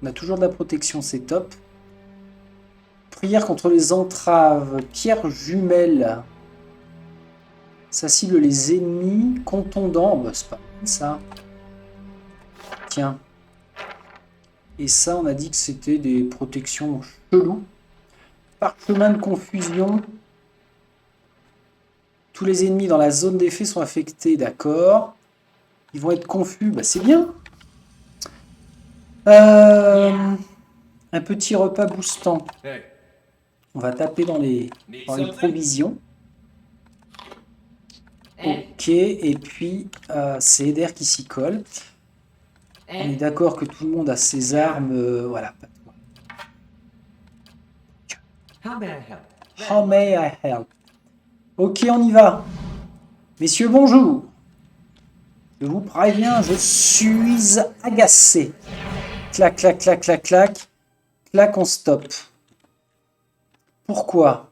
On a toujours de la protection, c'est top. Prière contre les entraves. Pierre jumelle. Ça cible les ennemis. Contondant. Bah, c'est pas mal ça. Tiens. Et ça, on a dit que c'était des protections cheloues. Parchemin de confusion. Tous les ennemis dans la zone d'effet sont affectés, d'accord. Ils vont être confus, bah c'est bien. Un petit repas boostant. On va taper dans les provisions. Ok, et puis c'est Eder qui s'y colle. On est d'accord que tout le monde a ses armes, voilà. How may I help? Ok, on y va. Messieurs, bonjour. Je vous préviens, je suis agacé. Clac, clac, clac, clac, clac. Clac, on stop. Pourquoi?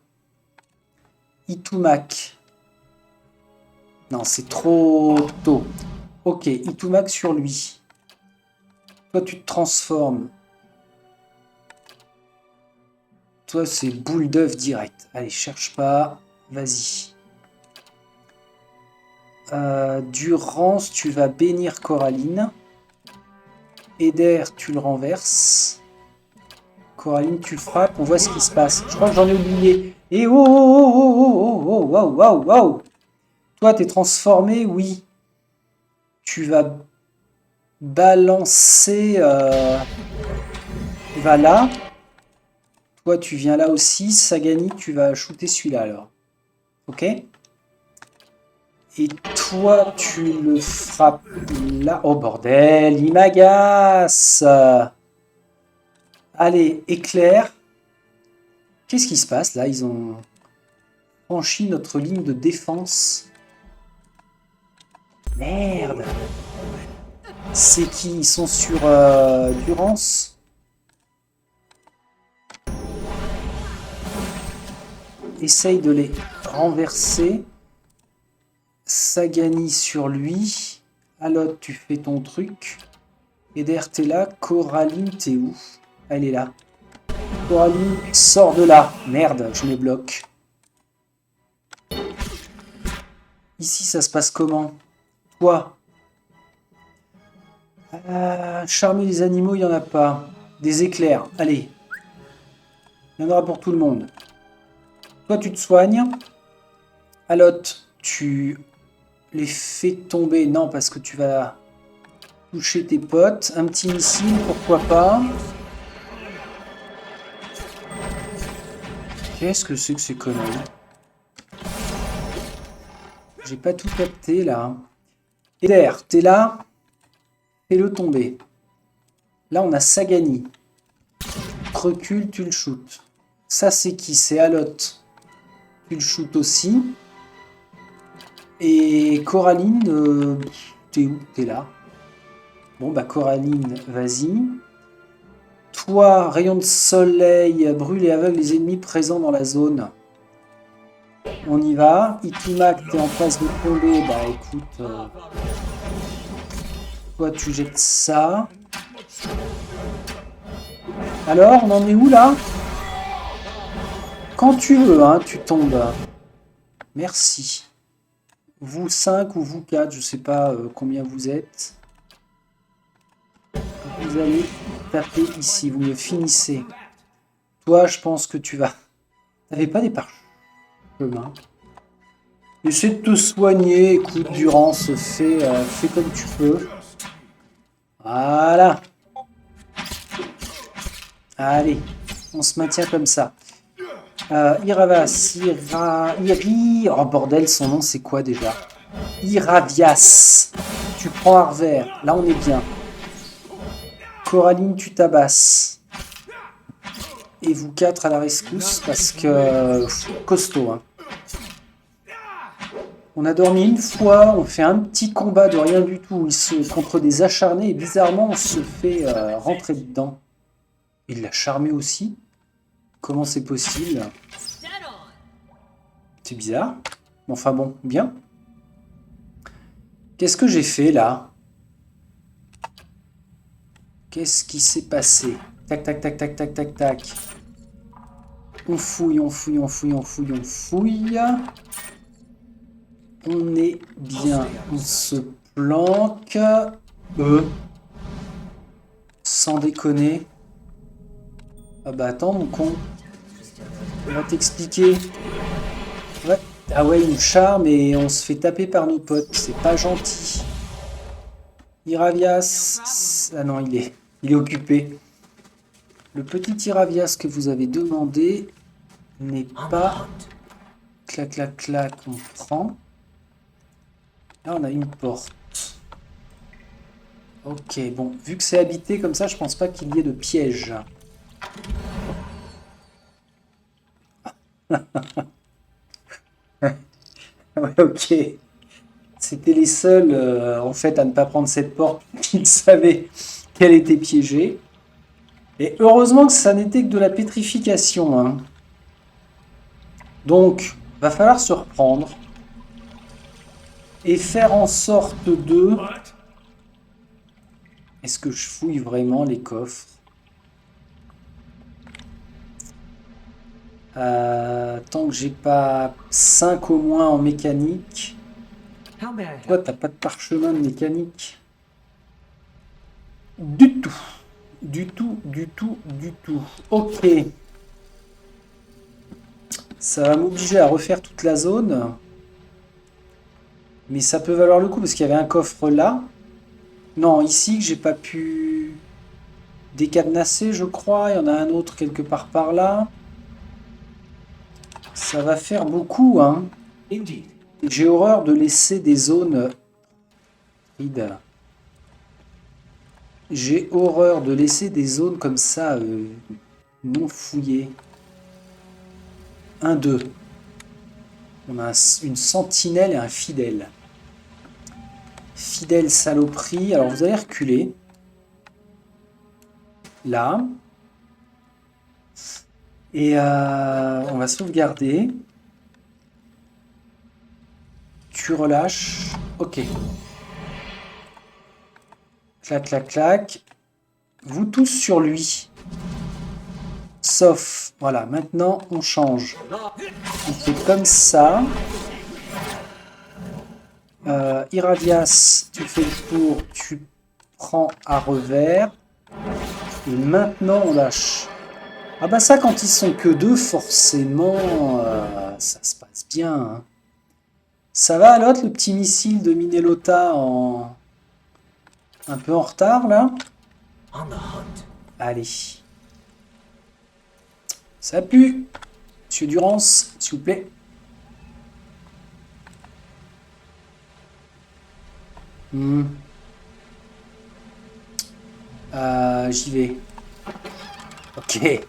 Itumak. Non, c'est trop tôt. Ok, Itumak sur lui. Toi, tu te transformes. Toi, c'est boule d'œuf direct. Allez, cherche pas. Vas-y. Durance, tu vas bénir Coraline. Eder, tu le renverses. Coraline, tu frappes. On voit ce qui se passe. Je crois que j'en ai oublié. Et oh, oh, oh, oh, oh, oh, wow, wow, wow. Toi, t'es transformé, oui. Tu vas balancer... va là. Toi, tu viens là aussi. Sagani, tu vas shooter celui-là, alors. Ok? Et toi, tu le frappes là. Oh, bordel, il m'agace. Allez, éclair. Qu'est-ce qui se passe, là? Ils ont franchi notre ligne de défense. Merde. C'est qui? Ils sont sur Durance. Essaye de les renverser. Sagani sur lui. Alot, tu fais ton truc. Eder, t'es là. Coraline, t'es où? Elle est là. Coraline, sors de là. Merde, je me bloque. Ici, ça se passe comment? Toi. Charmer les animaux, il n'y en a pas. Des éclairs, allez. Il y en aura pour tout le monde. Toi, tu te soignes. Alot, tu les fais tomber. Non, parce que tu vas toucher tes potes. Un petit missile, pourquoi pas. Qu'est-ce que c'est que ces conneries? J'ai pas tout capté, là. Eder, t'es là? Fais-le tomber. Là, on a Sagani. Recule, tu le shootes. Ça, c'est qui? C'est Alot. Tu le shootes aussi. Et Coraline, t'es où? T'es là. Bon, bah Coraline, vas-y. Toi, rayon de soleil, brûle et aveugle les ennemis présents dans la zone. On y va. Itimak, t'es en face de tomber. Bah écoute... Toi, tu jettes ça. Alors, on en est où là? Quand tu veux, hein, tu tombes. Merci. Vous 5 ou vous 4, je sais pas combien vous êtes. Vous allez taper ici, vous me finissez. Toi, je pense que tu vas... T'avais pas des parchemins? Essaie de te soigner, écoute, Durance, fais comme tu peux. Voilà. Allez, on se maintient comme ça. Iravas, Iri... Oh bordel, son nom c'est quoi déjà? Iravias. Tu prends un revers. Là on est bien. Coraline, tu tabasses. Et vous 4 à la rescousse parce que... costaud, hein. On a dormi une fois, on fait un petit combat de rien du tout contre des acharnés et bizarrement on se fait rentrer dedans. Il l'a charmé aussi? Comment c'est possible? C'est bizarre. Enfin bon, bien. Qu'est-ce que j'ai fait là? Qu'est-ce qui s'est passé? Tac, tac, tac, tac, tac, tac, tac. On fouille, on fouille, on fouille, on fouille, on fouille. On est bien. On se planque. Sans déconner. Ah bah attends mon con. On va t'expliquer. Ouais. Ah ouais, il nous charme et on se fait taper par nos potes. C'est pas gentil. Iravias. Ah non, il est occupé. Le petit Iravias que vous avez demandé n'est pas... Clac, clac, clac, on prend. Là, on a une porte. Ok, bon, vu que c'est habité comme ça, je pense pas qu'il y ait de piège. Ouais, ok. C'était les seuls, en fait, à ne pas prendre cette porte. Ils savaient qu'elle était piégée. Et heureusement que ça n'était que de la pétrification, hein. Donc, va falloir se reprendre. Et faire en sorte de... Est-ce que je fouille vraiment les coffres? Tant que j'ai pas 5 au moins en mécanique. Toi, t'as pas de parchemin de mécanique? Du tout. Du tout, du tout, du tout. Ok. Ça va m'obliger à refaire toute la zone. Mais ça peut valoir le coup parce qu'il y avait un coffre là. Non, ici que j'ai pas pu décadenasser, je crois. Il y en a un autre quelque part par là. Ça va faire beaucoup, hein. J'ai horreur de laisser des zones vides. J'ai horreur de laisser des zones comme ça non fouillées. 1, 2. On a une sentinelle et un fidèle. Fidèle saloperie. Alors vous allez reculer. Là. Et on va sauvegarder. Tu relâches. Ok. Clac, clac, clac. Vous tous sur lui. Sauf, voilà, maintenant on change. On fait comme ça. Iravias, tu fais le tour, tu prends à revers. Et maintenant on lâche. Ah bah ça, quand ils sont que deux, forcément, ça se passe bien, hein. Ça va, l'autre, le petit missile de Minelota en... un peu en retard, là? Allez. Ça pue. Monsieur Durance, s'il vous plaît. J'y vais. Ok.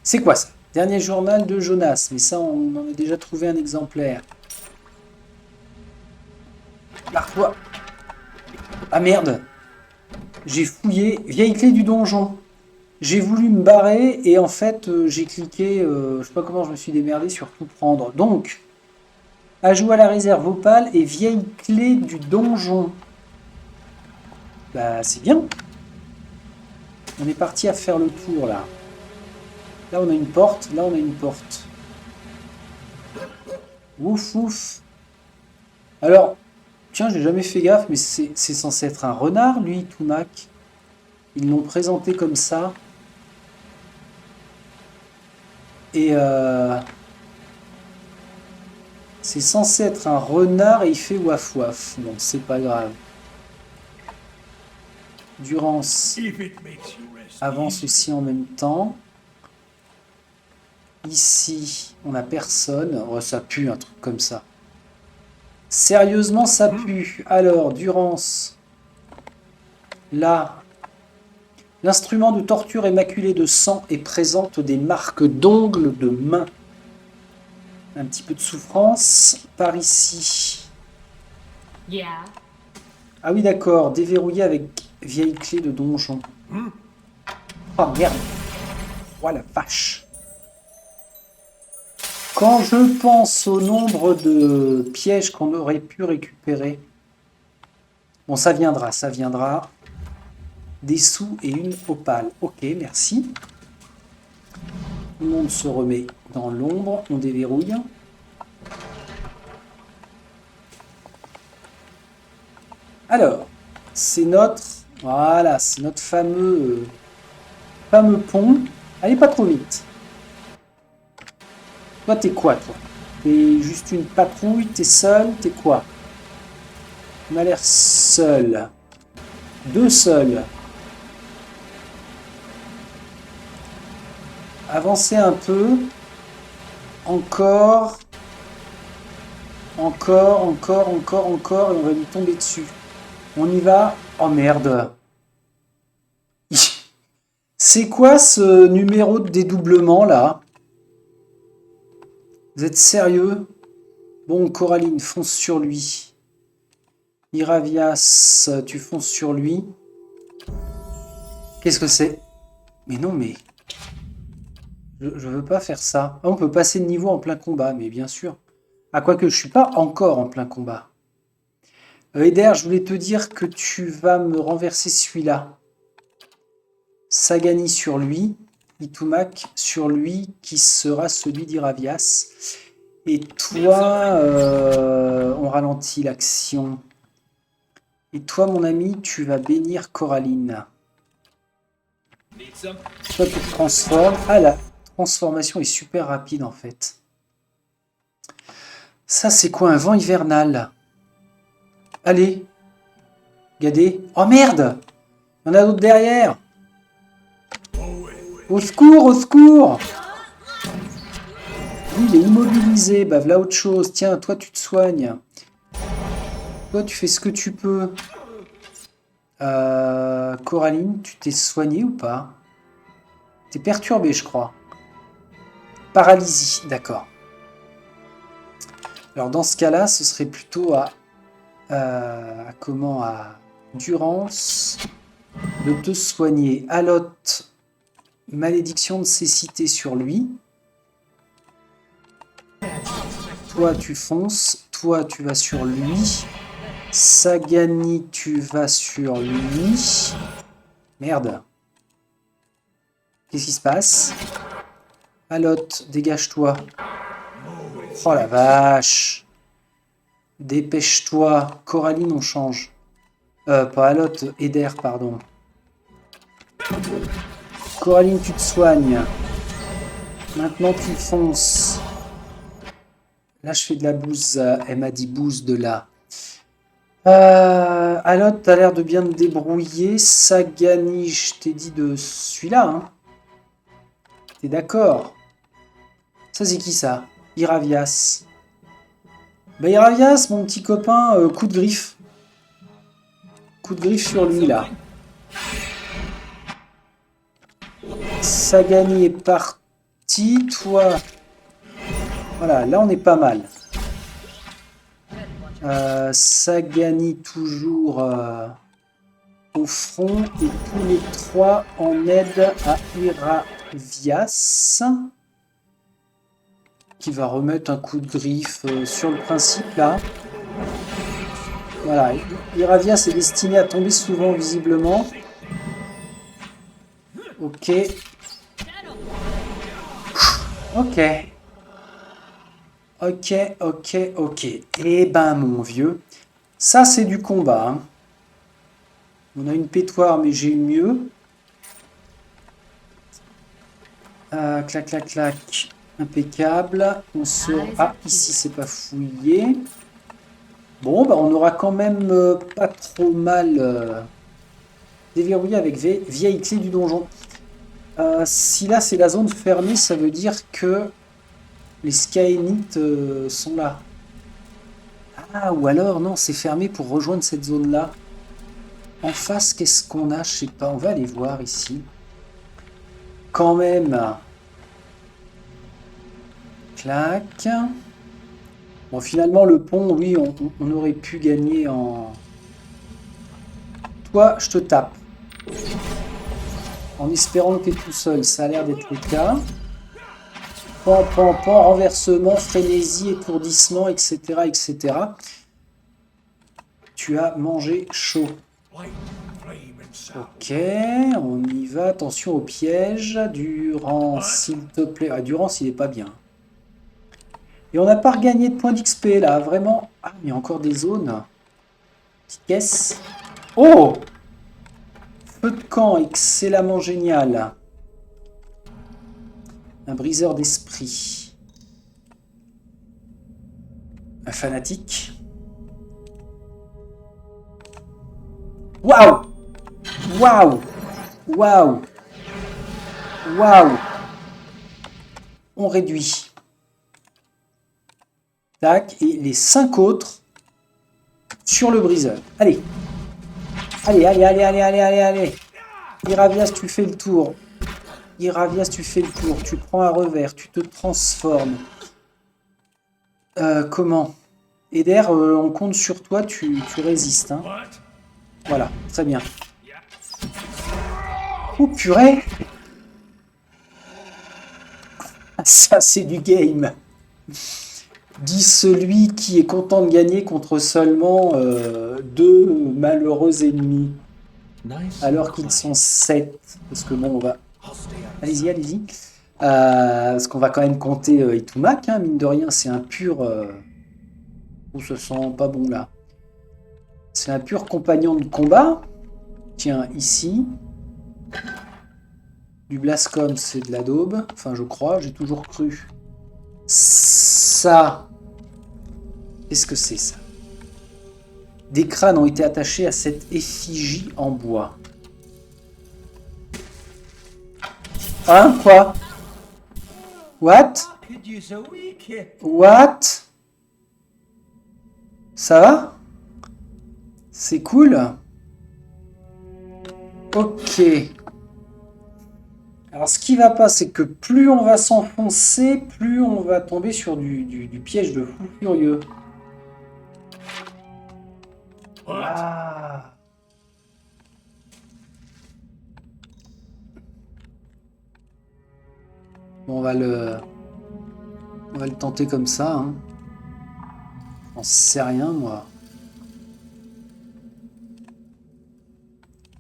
C'est quoi ça? Dernier journal de Jonas. Mais ça, on en a déjà trouvé un exemplaire. Barre-toi. Ah merde. J'ai fouillé. Vieille clé du donjon. J'ai voulu me barrer et en fait, j'ai cliqué... je sais pas comment je me suis démerdé sur tout prendre. Donc, ajout à la réserve opale et vieille clé du donjon. Bah, c'est bien. On est parti à faire le tour, là. Là, on a une porte. Là, on a une porte. Ouf, ouf. Alors, tiens, j'ai jamais fait gaffe, mais c'est censé être un renard, lui, Tumak. Ils l'ont présenté comme ça. Et c'est censé être un renard et il fait waf waf. Bon, c'est pas grave. Durance avance aussi en même temps. Ici, on n'a personne. Oh, ça pue un truc comme ça. Sérieusement, ça pue. Alors, Durance. Là. L'instrument de torture est maculé de sang et présente des marques d'ongles de main. Un petit peu de souffrance. Par ici. Ah oui, d'accord. Déverrouillé avec vieille clé de donjon. Oh merde. Oh la vache. Quand je pense au nombre de pièges qu'on aurait pu récupérer. Bon, ça viendra, ça viendra. Des sous et une opale. Ok, merci. Tout le monde se remet dans l'ombre. On déverrouille. Alors, c'est notre... Voilà, c'est notre fameux pont. Allez, pas trop vite. Toi, t'es quoi, toi? T'es juste une patrouille? T'es seul? T'es quoi? On a l'air seul. Deux seuls. Avancez un peu. Encore. Encore, encore, encore, encore. Et on va lui tomber dessus. On y va. Oh merde. C'est quoi ce numéro de dédoublement là? Vous êtes sérieux? Bon, Coraline, fonce sur lui. Iravias, tu fonces sur lui. Qu'est-ce que c'est? Mais non, mais... Je veux pas faire ça. Ah, on peut passer de niveau en plein combat, mais bien sûr. Ah, quoique je suis pas encore en plein combat. Eder, je voulais te dire que tu vas me renverser celui-là. Sagani sur lui. Itumak sur lui, qui sera celui d'Iravias. Et toi, on ralentit l'action. Et toi, mon ami, tu vas bénir Coraline. Toi, tu te transformes. Ah, la transformation est super rapide, en fait. Ça, c'est quoi, un vent hivernal? Allez. Gadé. Oh, merde! Il y en a d'autres derrière. Au secours, au secours! Lui, il est immobilisé. Bah, voilà autre chose. Tiens, toi, tu te soignes. Toi, tu fais ce que tu peux. Coraline, tu t'es soignée ou pas? T'es perturbée, je crois. Paralysie, d'accord. Alors, dans ce cas-là, ce serait plutôt à Durance de te soigner. Alot, malédiction de cécité sur lui. Toi, tu fonces. Toi, tu vas sur lui. Sagani, tu vas sur lui. Merde. Qu'est-ce qui se passe? Alot, dégage-toi. Oh la vache. Dépêche-toi. Coraline, on change. Pas Alot, Eder, pardon. Coraline, tu te soignes. Maintenant, tu fonces. Là, je fais de la bouse. Elle m'a dit bouse de là. Alors, t'as l'air de bien te débrouiller. Sagani, je t'ai dit de celui-là, hein. T'es d'accord? Ça, c'est qui ça? Iravias. Bah, Iravias, mon petit copain, coup de griffe. Coup de griffe sur lui, là. Sagani est parti. Toi. Voilà, là, on est pas mal. Sagani toujours au front et tous les trois en aide à Iravias qui va remettre un coup de griffe sur le principe là. Voilà, Iravias est destiné à tomber souvent visiblement. Ok. Ok. Ok, ok, ok. Eh ben mon vieux, ça c'est du combat, hein. On a une pétoire, mais j'ai eu mieux. Clac, clac, clac. Impeccable. On se... Ah, ici, c'est pas fouillé. Bon, bah, on aura quand même pas trop mal déverrouillé avec vieille clé du donjon. Si là, c'est la zone fermée, ça veut dire que les Skynites sont là. Ah, ou alors, non, c'est fermé pour rejoindre cette zone-là. En face, qu'est-ce qu'on a? Je sais pas, on va aller voir ici. Quand même. Clac. Bon, finalement, le pont, oui, on aurait pu gagner en... Toi, je te tape. En espérant que tu es tout seul. Ça a l'air d'être le cas. Pan, pan, pan, renversement, frénésie, étourdissement, etc., etc. Tu as mangé chaud. Ok, on y va. Attention au piège. Durant, s'il te plaît. Ah, Durant, il est pas bien. Et on n'a pas regagné de points d'XP, là. Vraiment. Ah, mais il y a encore des zones. Petite caisse. Oh! Feu de camp, excellemment génial. Un briseur d'esprit. Un fanatique. Waouh! Waouh! Waouh! Waouh! On réduit. Tac. Et les 5 autres sur le briseur. Allez. Allez, allez, allez, allez, allez, allez, allez. Iravias, tu fais le tour. Iravias, tu fais le tour. Tu prends un revers. Tu te transformes. Comment? Eder, on compte sur toi. Tu résistes. Hein. Voilà. Très bien. Oh, purée! Ça, c'est du game. Dit celui qui est content de gagner contre seulement 2 malheureux ennemis. Alors qu'ils sont 7. Parce que bon, on va... Allez-y, allez-y. Parce qu'on va quand même compter Itumak. Hein, mine de rien, c'est un pur... Oh, ça sent pas bon, là. C'est un pur compagnon de combat. Tiens, ici. Du Blascom, c'est de la daube. Enfin, je crois, j'ai toujours cru. Ça... Qu'est-ce que c'est, ça? Des crânes ont été attachés à cette effigie en bois. Hein, quoi? What? What? Ça va? C'est cool? Ok. Alors, ce qui va pas, c'est que plus on va s'enfoncer, plus on va tomber sur du piège de fou furieux. Ah. Bon, on va le tenter comme ça. Hein. J'en sais rien, moi.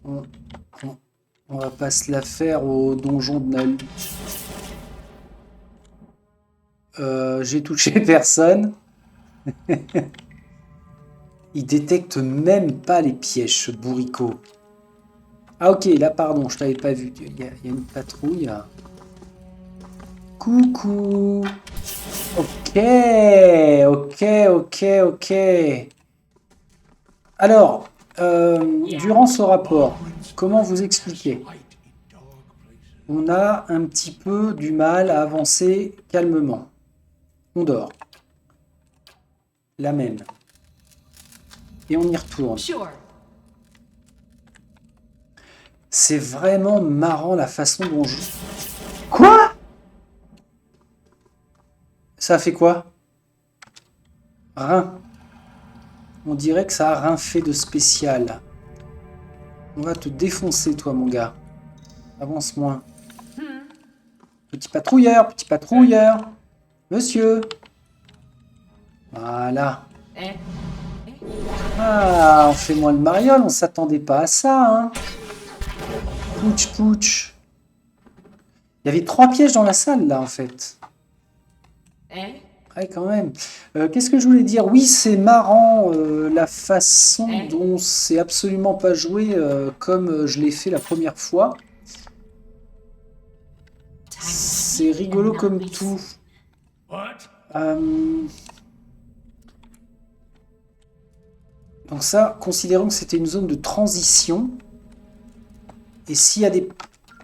On va pas se la faire au donjon de Nalu. J'ai touché personne. Il détecte même pas les pièges, ce bourricot. Ah ok, là pardon, je t'avais pas vu. Il y a une patrouille. Coucou. Ok, ok, ok, ok. Alors, durant ce rapport, comment vous expliquer? On a un petit peu du mal à avancer calmement. On dort. La même. Et on y retourne. C'est vraiment marrant la façon dont je... Quoi? Ça a fait quoi? Rien. On dirait que ça a rien fait de spécial. On va te défoncer, toi, mon gars. Avance moins. Petit patrouilleur, petit patrouilleur. Monsieur. Voilà. Ah, on fait moins le mariole, on s'attendait pas à ça, hein. Pouch, pouch. Il y avait 3 pièges dans la salle, là, en fait. Ouais, quand même. Qu'est-ce que je voulais dire? Oui, c'est marrant la façon dont c'est absolument pas joué comme je l'ai fait la première fois. C'est rigolo comme tout. Donc ça, considérons que c'était une zone de transition. Et s'il y a des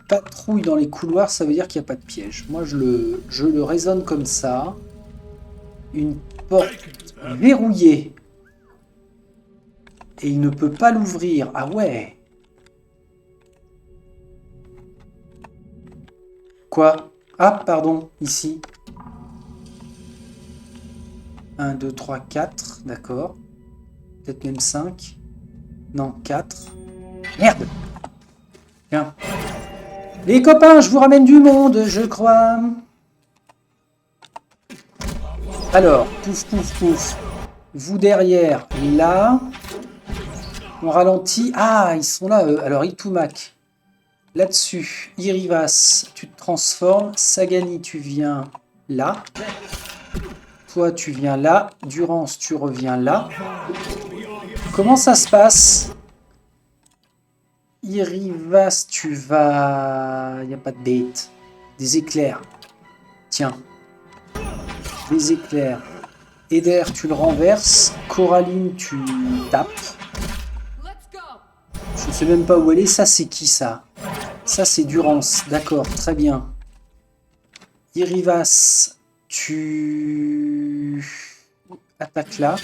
patrouilles dans les couloirs, ça veut dire qu'il n'y a pas de piège. Moi, je le raisonne comme ça. Une porte verrouillée. Et il ne peut pas l'ouvrir. Ah ouais. Quoi? Ah, pardon, ici. 1, 2, 3, 4, d'accord. Peut-être même 5. Non, 4. Merde! Tiens. Les copains, je vous ramène du monde, je crois. Alors, pouf, pouf, pouf. Vous derrière, là. On ralentit. Ah, ils sont là, eux. Alors, Itumak. Là-dessus. Irivas, tu te transformes. Sagani, tu viens là. Toi, tu viens là. Durance, tu reviens là. Comment ça se passe? Irivas, tu vas... Il n'y a pas de date. Des éclairs. Tiens. Des éclairs. Eder, tu le renverses. Coraline, tu tapes. Je ne sais même pas où elle est. Ça, c'est qui, ça? Ça, c'est Durance. D'accord, très bien. Irivas, tu attaques là.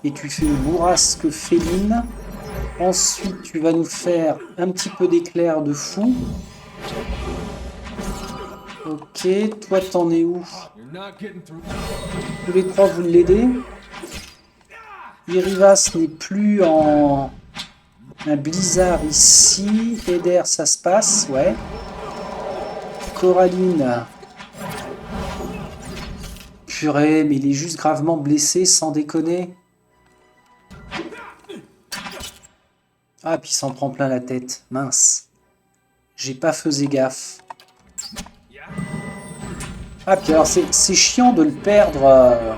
Et tu fais une bourrasque féline. Ensuite, tu vas nous faire un petit peu d'éclair de fou. Ok, toi, t'en es où? Tous les trois, vous l'aidez. Irivas n'est plus en... Un blizzard ici. Eder, ça se passe, ouais. Coraline. Purée, mais il est juste gravement blessé, sans déconner. Ah, puis il s'en prend plein la tête. Mince. J'ai pas faisé gaffe. Ah, puis alors, c'est chiant de le perdre.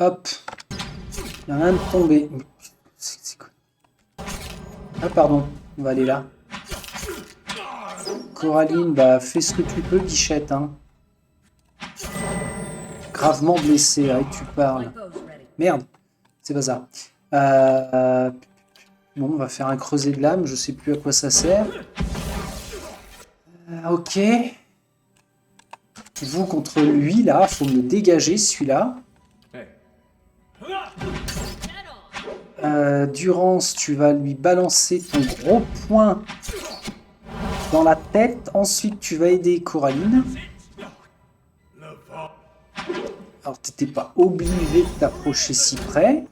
Hop. Il y en a un de tombé. C'est quoi? Ah, pardon. On va aller là. Coraline, bah, fais ce que tu peux, Guichette, hein. Gravement blessé, avec tu parles. Merde, c'est pas ça. Bon, on va faire un creuset de l'âme, je sais plus à quoi ça sert. Ok. Vous contre lui, là, faut me dégager, celui-là. Durance, tu vas lui balancer ton gros poing dans la tête. Ensuite, tu vas aider Coraline. Alors, t'étais pas obligé de t'approcher si près.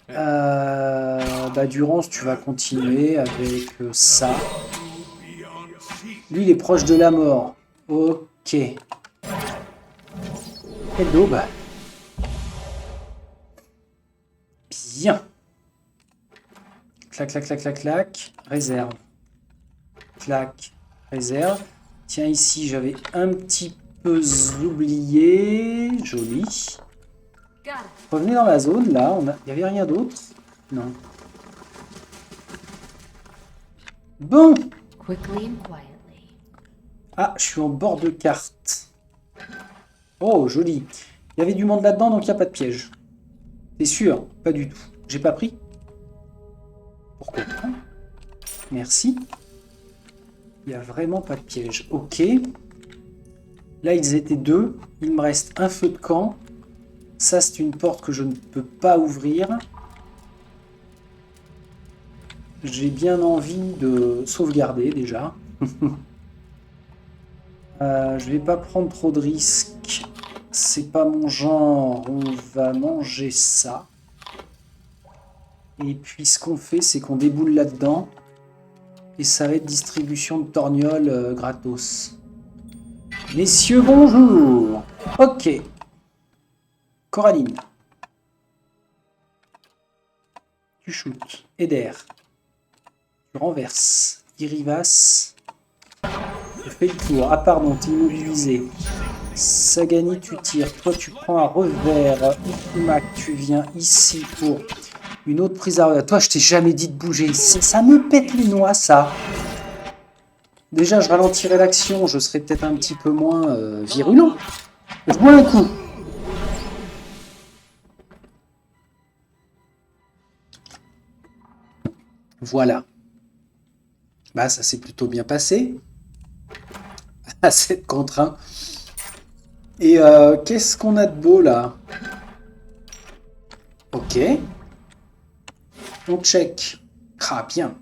Bah, Durance, tu vas continuer avec ça. Lui, il est proche de la mort. Ok. Hello, bah. Bien. Clac, clac, clac, clac, clac. Réserve. Clac. Réserve. Tiens, ici, j'avais un petit peu oublié. Joli. Revenez dans la zone, là. Il n'y avait rien d'autre. Non. Bon. Quickly and quietly. Ah, je suis en bord de carte. Oh, joli. Il y avait du monde là-dedans, donc il n'y a pas de piège. T'es sûr? Pas du tout. J'ai pas pris? Pourquoi pas? Merci. Il n'y a vraiment pas de piège. Ok. Là, ils étaient deux. Il me reste un feu de camp. Ça, c'est une porte que je ne peux pas ouvrir. J'ai bien envie de sauvegarder déjà. Je vais pas prendre trop de risques. C'est pas mon genre. On va manger ça. Et puis ce qu'on fait, c'est qu'on déboule là-dedans. Et ça va être distribution de torgnoles gratos. Messieurs, bonjour. Ok. Coraline. Tu shootes. Eder. Tu renverses. Irivas. Tu fais le tour. Ah pardon, t'es immobilisé. Sagani, tu tires. Toi, tu prends un revers. Ikumak, tu viens ici pour une autre prise à revers. Toi, je t'ai jamais dit de bouger. Ça me pète les noix, ça. Déjà, je ralentirai l'action. Je serai peut-être un petit peu moins virulent. Je bois un coup. Voilà. Bah, ça s'est plutôt bien passé. À 7 contre 1. Et qu'est-ce qu'on a de beau là? Ok. On check. Ah, bien.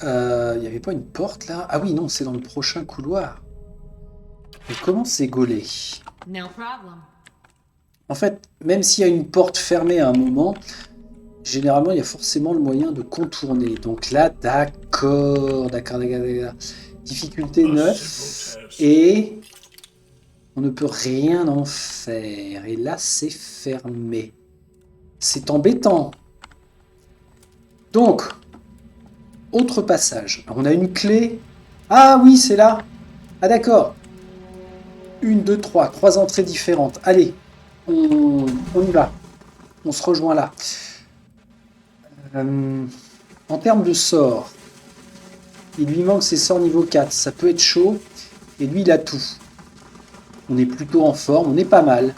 Il n'y avait pas une porte là? Ah oui, non, c'est dans le prochain couloir. Mais comment c'est gaulé? No problem. En fait, même s'il y a une porte fermée à un moment, généralement, il y a forcément le moyen de contourner. Donc là, d'accord. Difficulté 9. Et on ne peut rien en faire. Et là, c'est fermé. C'est embêtant. Donc, autre passage. On a une clé. Ah oui, c'est là. Ah d'accord. 1, 2, 3. 3 entrées différentes. Allez, on y va. On se rejoint là. En termes de sorts, il lui manque ses sorts niveau 4. Ça peut être chaud. Et lui, il a tout. On est plutôt en forme. On est pas mal.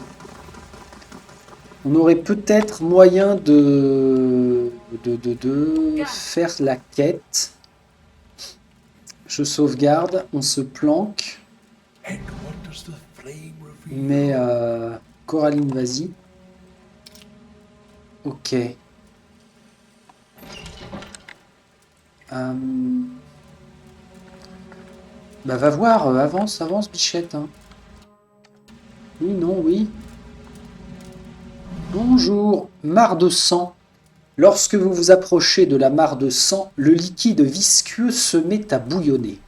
On aurait peut-être moyen de faire la quête. Je sauvegarde. On se planque. Mais Coraline, vas-y. Ok. Bah va voir, avance, avance, bichette. Hein. Oui, non, oui. Bonjour. Mare de sang. Lorsque vous vous approchez de la mare de sang, le liquide visqueux se met à bouillonner.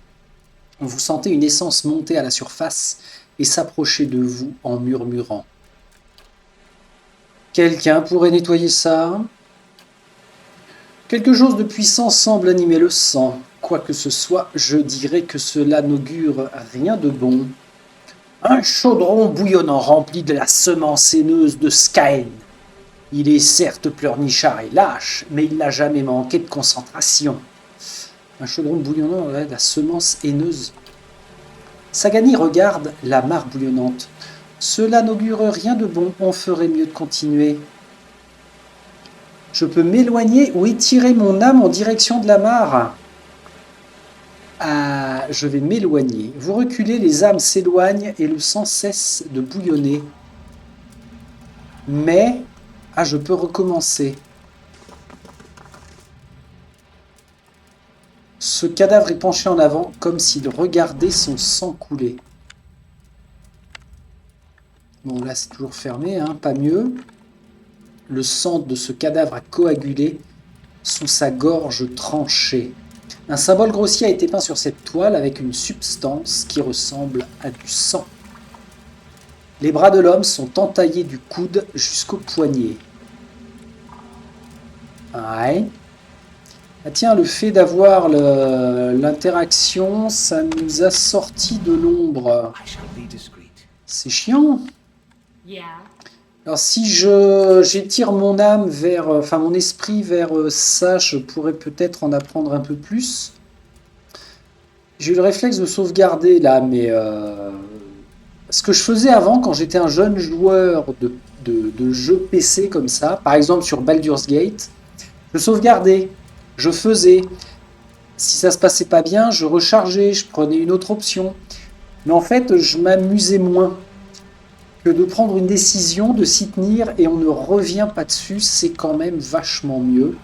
Vous sentez une essence monter à la surface et s'approcher de vous en murmurant. Quelqu'un pourrait nettoyer ça? Quelque chose de puissant semble animer le sang. Quoi que ce soit, je dirais que cela n'augure rien de bon. Un chaudron bouillonnant rempli de la semence haineuse de Skaen. Il est certes pleurnichard et lâche, mais il n'a jamais manqué de concentration. Un chaudron bouillonnant, ouais, de la semence haineuse. Sagani regarde la mare bouillonnante. Cela n'augure rien de bon, on ferait mieux de continuer. Je peux m'éloigner ou étirer mon âme en direction de la mare. Ah, je vais m'éloigner. Vous reculez, les âmes s'éloignent et le sang cesse de bouillonner. Mais, ah, je peux recommencer. Ce cadavre est penché en avant, comme s'il regardait son sang couler. Bon, là, c'est toujours fermé, hein, pas mieux. Le sang de ce cadavre a coagulé sous sa gorge tranchée. Un symbole grossier a été peint sur cette toile avec une substance qui ressemble à du sang. Les bras de l'homme sont entaillés du coude jusqu'au poignet. Ouais. Ah tiens, le fait d'avoir l'interaction, ça nous a sorti de l'ombre. C'est chiant. Yeah. Alors si j'étire mon âme vers, enfin mon esprit vers ça, je pourrais peut-être en apprendre un peu plus. J'ai eu le réflexe de sauvegarder là, mais ce que je faisais avant quand j'étais un jeune joueur de jeux PC comme ça, par exemple sur Baldur's Gate, je sauvegardais, je faisais. Si ça se passait pas bien, je rechargeais, je prenais une autre option. Mais en fait, je m'amusais moins que de prendre une décision, de s'y tenir et on ne revient pas dessus, c'est quand même vachement mieux.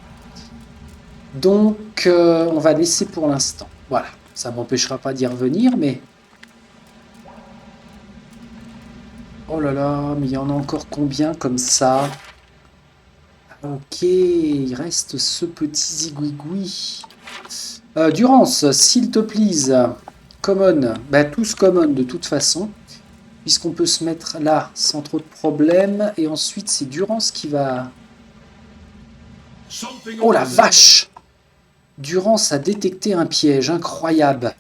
Donc, on va laisser pour l'instant. Voilà, ça m'empêchera pas d'y revenir, mais... Oh là là, mais il y en a encore combien comme ça? Ok, il reste ce petit zigouigoui. Durance, s'il te plaît. Common, bah tous common de toute façon. Puisqu'on peut se mettre là sans trop de problèmes. Et ensuite, c'est Durance qui va... Oh la vache! Durance a détecté un piège, incroyable.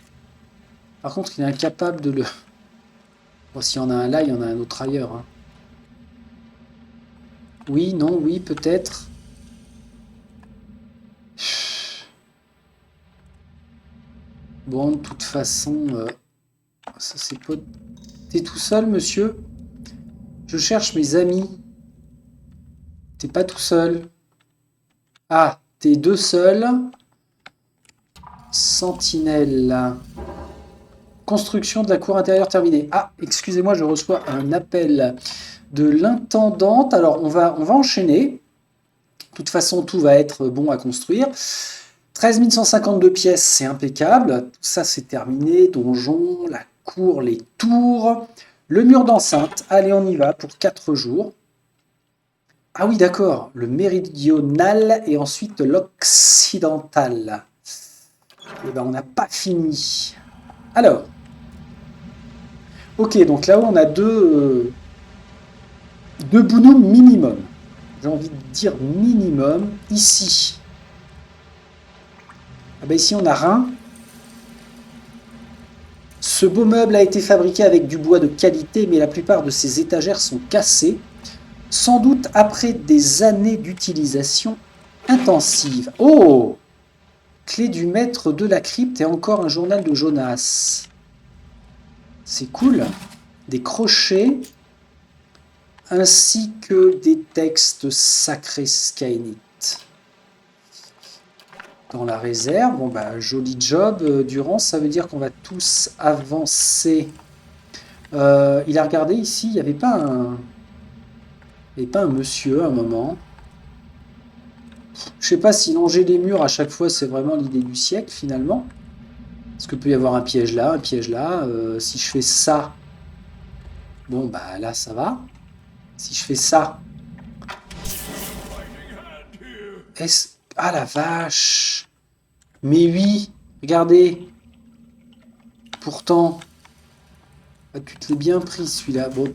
Par contre, il est incapable de le... Bon, s'il y en a un là, il y en a un autre ailleurs. Hein. Oui, non, oui, peut-être. Bon, de toute façon... ça, c'est pas... T'es tout seul, monsieur? Je cherche mes amis. T'es pas tout seul. Ah, t'es deux seuls. Sentinelle. Construction de la cour intérieure terminée. Ah, excusez-moi, je reçois un appel de l'intendante. Alors, on va enchaîner. De toute façon, tout va être bon à construire. 13 152 pièces, c'est impeccable. Tout ça, c'est terminé. Donjon, la cour, les tours. Le mur d'enceinte. Allez, on y va pour 4 jours. Ah oui, d'accord. Le méridional et ensuite l'occidental. Eh ben, on n'a pas fini. Alors. Ok, donc là-haut, on a deux bonhommes minimum. J'ai envie de dire minimum. Ici. Ah ben ici, on a rien. Ce beau meuble a été fabriqué avec du bois de qualité, mais la plupart de ses étagères sont cassées. Sans doute après des années d'utilisation intensive. Oh! Clé du maître de la crypte et encore un journal de Jonas. C'est cool. Des crochets ainsi que des textes sacrés Skynet. Dans la réserve, bon bah joli job. Durant, ça veut dire qu'on va tous avancer. Il a regardé ici, il n'y avait pas un... Il n'y avait pas un monsieur à un moment. Je sais pas si longer les murs à chaque fois c'est vraiment l'idée du siècle finalement. Parce qu'il peut y avoir un piège là, un piège là. Si je fais ça, bon bah là ça va. Si je fais ça, est-ce... Ah la vache! Mais oui, regardez. Pourtant, ah, tu te l'es bien pris celui-là. Bon,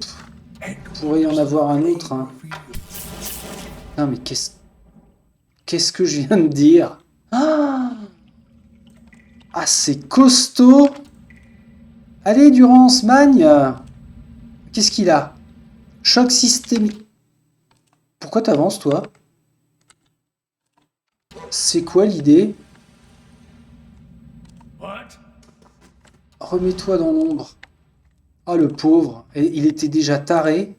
il pourrait y en avoir un autre. Hein. Non mais qu'est-ce que je viens de dire? Ah, c'est costaud. Allez, Durance, magne. Qu'est-ce qu'il a? Choc systémique. Pourquoi t'avances, toi? C'est quoi l'idée? Remets-toi dans l'ombre. Oh, le pauvre. Il était déjà taré.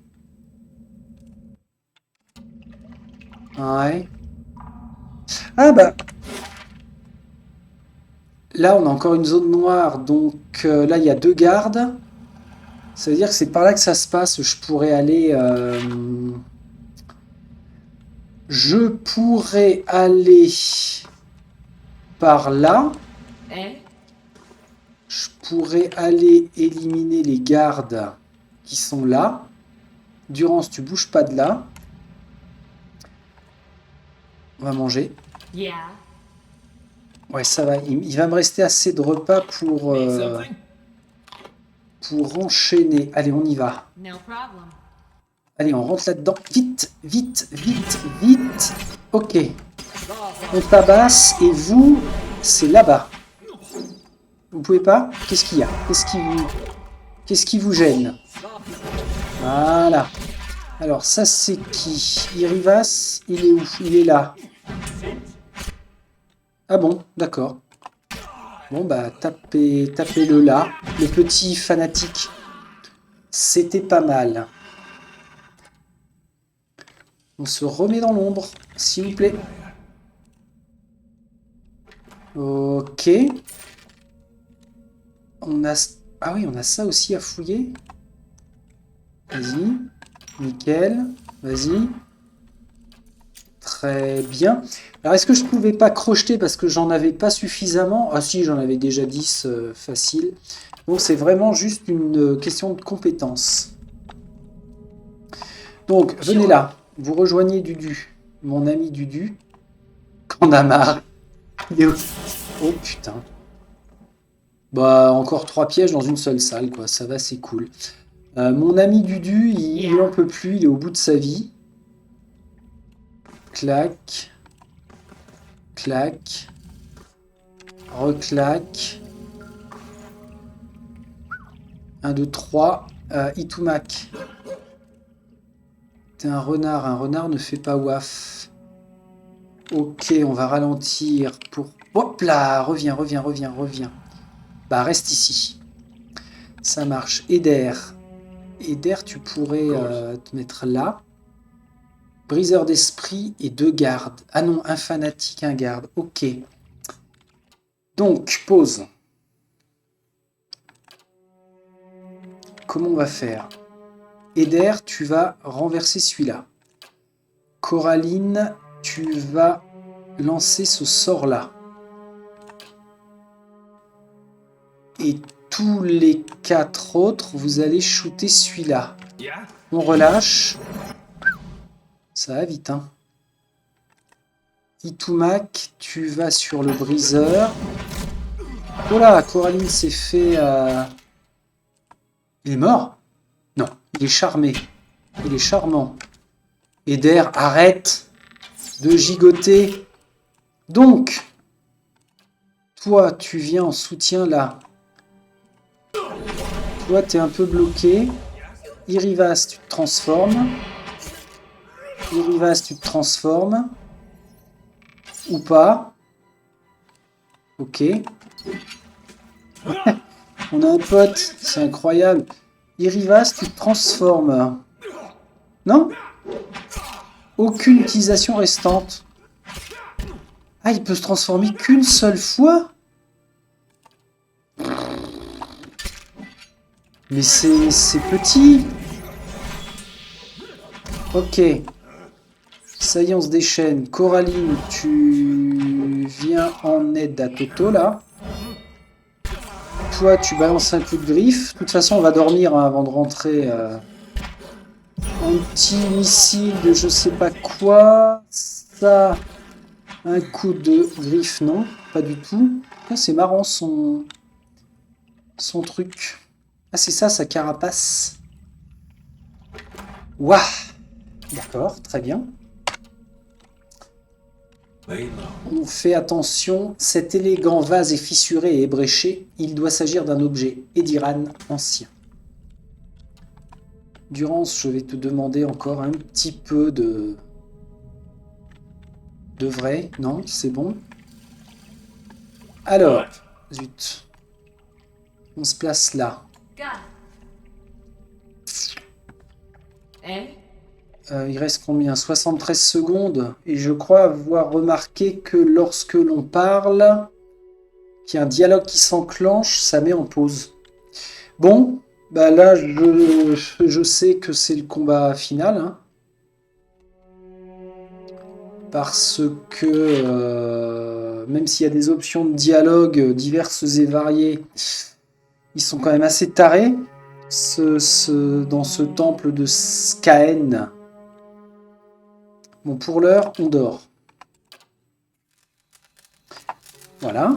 Ouais. Ah bah... Là, on a encore une zone noire. Donc là, il y a 2 gardes. Ça veut dire que c'est par là que ça se passe. Je pourrais aller... Je pourrais aller par là. Je pourrais aller éliminer les gardes qui sont là. Durance, tu bouges pas de là. On va manger. Ouais, ça va. Il va me rester assez de repas pour enchaîner. Allez, on y va. Allez, on rentre là-dedans. Vite, vite, vite, vite. Ok. On tabasse et vous, c'est là-bas. Vous pouvez pas? Qu'est-ce qu'il y a? Qu'est-ce qui vous gêne? Voilà. Alors, ça, c'est qui? Irivas, il est où? Il est là. Ah bon, d'accord. Bon, bah, tapez-le là. Le petit fanatique. C'était pas mal. On se remet dans l'ombre, s'il vous plaît. Ok. On a... Ah oui, on a ça aussi à fouiller. Vas-y. Nickel. Vas-y. Très bien. Alors, est-ce que je pouvais pas crocheter parce que j'en avais pas suffisamment? Ah si, j'en avais déjà 10 facile. Donc, c'est vraiment juste une question de compétence. Donc, venez là. Vous rejoignez Dudu. Mon ami Dudu. Qu'on a marre. Il est où? Oh putain. Bah, encore 3 pièges dans une seule salle, quoi. Ça va, c'est cool. Mon ami Dudu, il en peut plus. Il est au bout de sa vie. Clac. Clac. Reclac. 1, 2, 3. Itumak. T'es un renard. Un renard ne fait pas waf. Ok, on va ralentir pour... Hop là, reviens, reviens, reviens, reviens. Bah, reste ici. Ça marche. Eder. Eder, tu pourrais te mettre là. Briseur d'esprit et 2 gardes. Ah non, un fanatique, un garde. Ok. Donc, pause. Comment on va faire? Eder, tu vas renverser celui-là. Coraline, tu vas lancer ce sort-là. Et tous les 4 autres, vous allez shooter celui-là. On relâche. Ça va vite, hein. Itumak, tu vas sur le briseur. Oh là, Coraline s'est fait... Il est mort? Non, il est charmé. Il est charmant. Eder, arrête de gigoter. Donc, toi, tu viens en soutien là. Toi, t'es un peu bloqué. Irivas, tu te transformes. Irivas, tu te transformes. Ou pas. Ok. On a un pote, c'est incroyable. Irivas, tu te transformes. Non? Aucune utilisation restante. Ah, il peut se transformer qu'une seule fois? Mais c'est petit. Ok. Ça y est, on se déchaîne. Coraline, tu viens en aide à Toto, là. Toi, tu balances un coup de griffe. De toute façon, on va dormir hein, avant de rentrer. Un petit missile de je sais pas quoi. Ça, un coup de griffe, non, pas du tout. Ah, c'est marrant son truc. Ah, c'est ça, sa carapace. Waouh. D'accord, très bien. On fait attention, cet élégant vase est fissuré et ébréché. Il doit s'agir d'un objet Ediran ancien. Durance, je vais te demander encore un petit peu de vrai. Non, c'est bon. Alors, zut. On se place là. Il reste combien? 73 secondes. Et je crois avoir remarqué que lorsque l'on parle, qu'il y a un dialogue qui s'enclenche, ça met en pause. Bon, bah là, je sais que c'est le combat final. Hein, parce que même s'il y a des options de dialogue diverses et variées, ils sont quand même assez tarés dans ce temple de Skaen. Bon, pour l'heure, on dort. Voilà.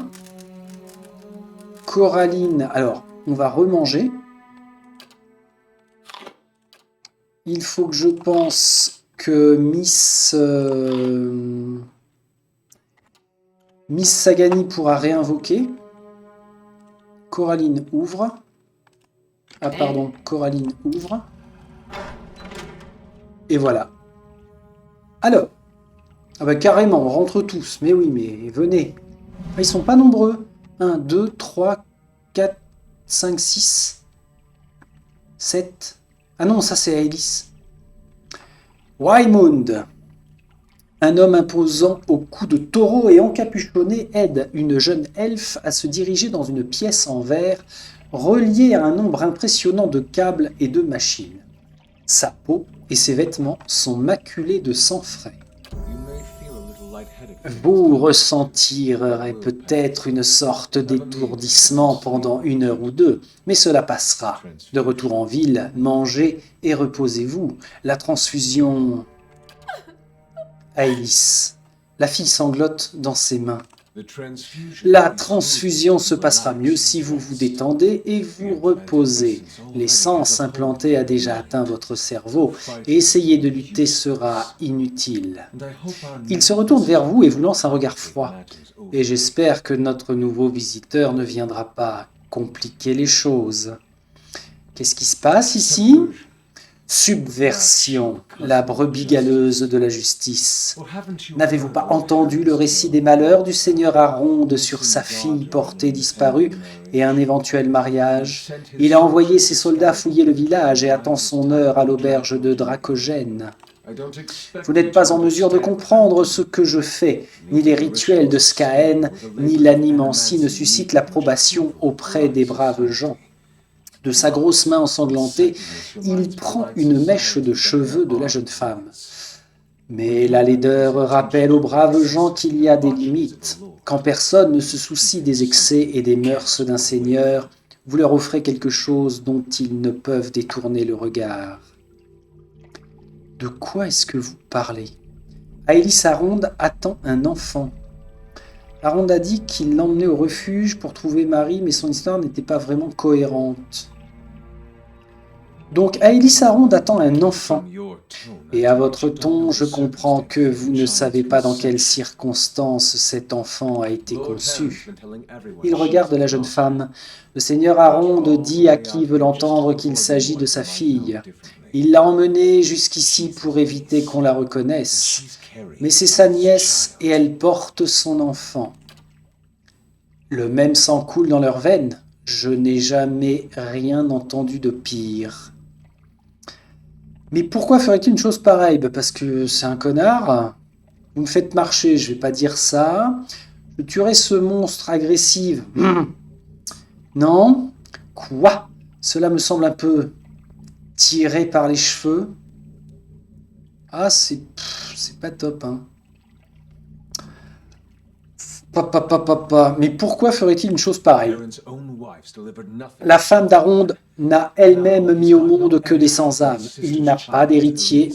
Coraline, alors, on va remanger. Il faut que je pense que Miss Sagani pourra réinvoquer. Coraline ouvre. Ah pardon, Coraline ouvre. Et voilà. Alors, ah bah carrément, on rentre tous. Mais oui, mais venez. Ah, ils sont pas nombreux. 1, 2, 3, 4, 5, 6, 7. Ah non, ça c'est Aelis. Wymund, un homme imposant au cou de taureau et encapuchonné, aide une jeune elfe à se diriger dans une pièce en verre reliée à un nombre impressionnant de câbles et de machines. Sa peau et ses vêtements sont maculés de sang frais. Vous ressentirez peut-être une sorte d'étourdissement pendant 1 heure ou 2, mais cela passera. De retour en ville, mangez et reposez-vous. La transfusion... Aelis. La fille sanglote dans ses mains. La transfusion se passera mieux si vous vous détendez et vous reposez. L'essence implantée a déjà atteint votre cerveau et essayer de lutter sera inutile. Il se retourne vers vous et vous lance un regard froid. Et j'espère que notre nouveau visiteur ne viendra pas compliquer les choses. Qu'est-ce qui se passe ici ? Subversion, la brebis galeuse de la justice. N'avez-vous pas entendu le récit des malheurs du seigneur Aronde sur sa fille portée disparue et un éventuel mariage? Il a envoyé ses soldats fouiller le village et attend son heure à l'auberge de Dracogène. Vous n'êtes pas en mesure de comprendre ce que je fais. Ni les rituels de Skaen, ni l'animancie ne suscitent l'approbation auprès des braves gens. De sa grosse main ensanglantée, il prend une mèche de cheveux de la jeune femme. Mais la laideur rappelle aux braves gens qu'il y a des limites. Quand personne ne se soucie des excès et des mœurs d'un seigneur, vous leur offrez quelque chose dont ils ne peuvent détourner le regard. De quoi est-ce que vous parlez? Aelis Aronde attend un enfant. Aronde a dit qu'il l'emmenait au refuge pour trouver Marie, mais son histoire n'était pas vraiment cohérente. Donc Aelis Aronde attend un enfant. Et à votre ton, je comprends que vous ne savez pas dans quelles circonstances cet enfant a été conçu. Il regarde la jeune femme. Le seigneur Aronde dit à qui veut l'entendre qu'il s'agit de sa fille. Il l'a emmenée jusqu'ici pour éviter qu'on la reconnaisse. Mais c'est sa nièce et elle porte son enfant. Le même sang coule dans leurs veines. Je n'ai jamais rien entendu de pire. Mais pourquoi ferait-il une chose pareille? Parce que c'est un connard. Vous me faites marcher, je vais pas dire ça. Je tuerai ce monstre agressif. Non? Quoi? Cela me semble un peu tiré par les cheveux. Ah, c'est pas top, hein. Mais pourquoi ferait-il une chose pareille? La femme d'Aronde n'a elle-même mis au monde que des sans-âme. Il n'a pas d'héritier.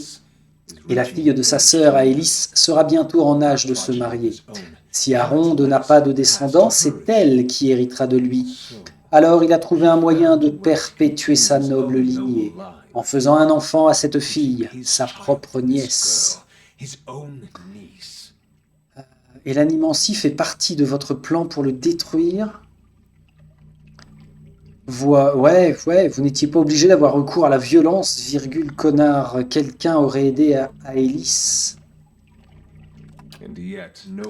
Et la fille de sa sœur, Aelis, sera bientôt en âge de se marier. Si Aronde n'a pas de descendants, c'est elle qui héritera de lui. Alors il a trouvé un moyen de perpétuer sa noble lignée, en faisant un enfant à cette fille, sa propre nièce. Et l'animancie fait partie de votre plan pour le détruire? Ouais, vous n'étiez pas obligé d'avoir recours à la violence, virgule, connard. Quelqu'un aurait aidé à Aelis.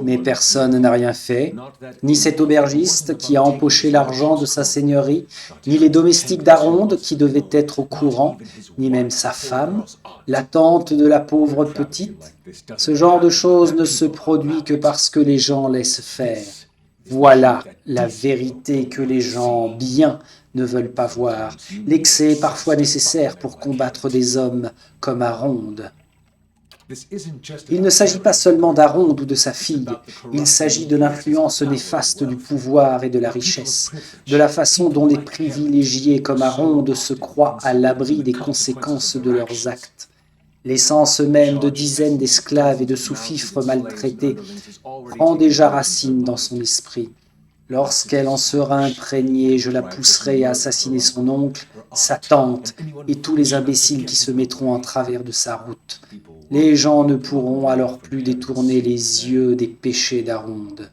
Mais personne n'a rien fait, ni cet aubergiste qui a empoché l'argent de sa seigneurie, ni les domestiques d'Aronde qui devaient être au courant, ni même sa femme, la tante de la pauvre petite. Ce genre de choses ne se produit que parce que les gens laissent faire. Voilà la vérité que les gens bien ne veulent pas voir. L'excès est parfois nécessaire pour combattre des hommes comme Aronde. Il ne s'agit pas seulement d'Aronde ou de sa fille, il s'agit de l'influence néfaste du pouvoir et de la richesse, de la façon dont des privilégiés comme Aronde se croient à l'abri des conséquences de leurs actes. L'essence même de dizaines d'esclaves et de sous-fifres maltraités prend déjà racine dans son esprit. Lorsqu'elle en sera imprégnée, je la pousserai à assassiner son oncle, sa tante et tous les imbéciles qui se mettront en travers de sa route. Les gens ne pourront alors plus détourner les yeux des péchés d'Aronde.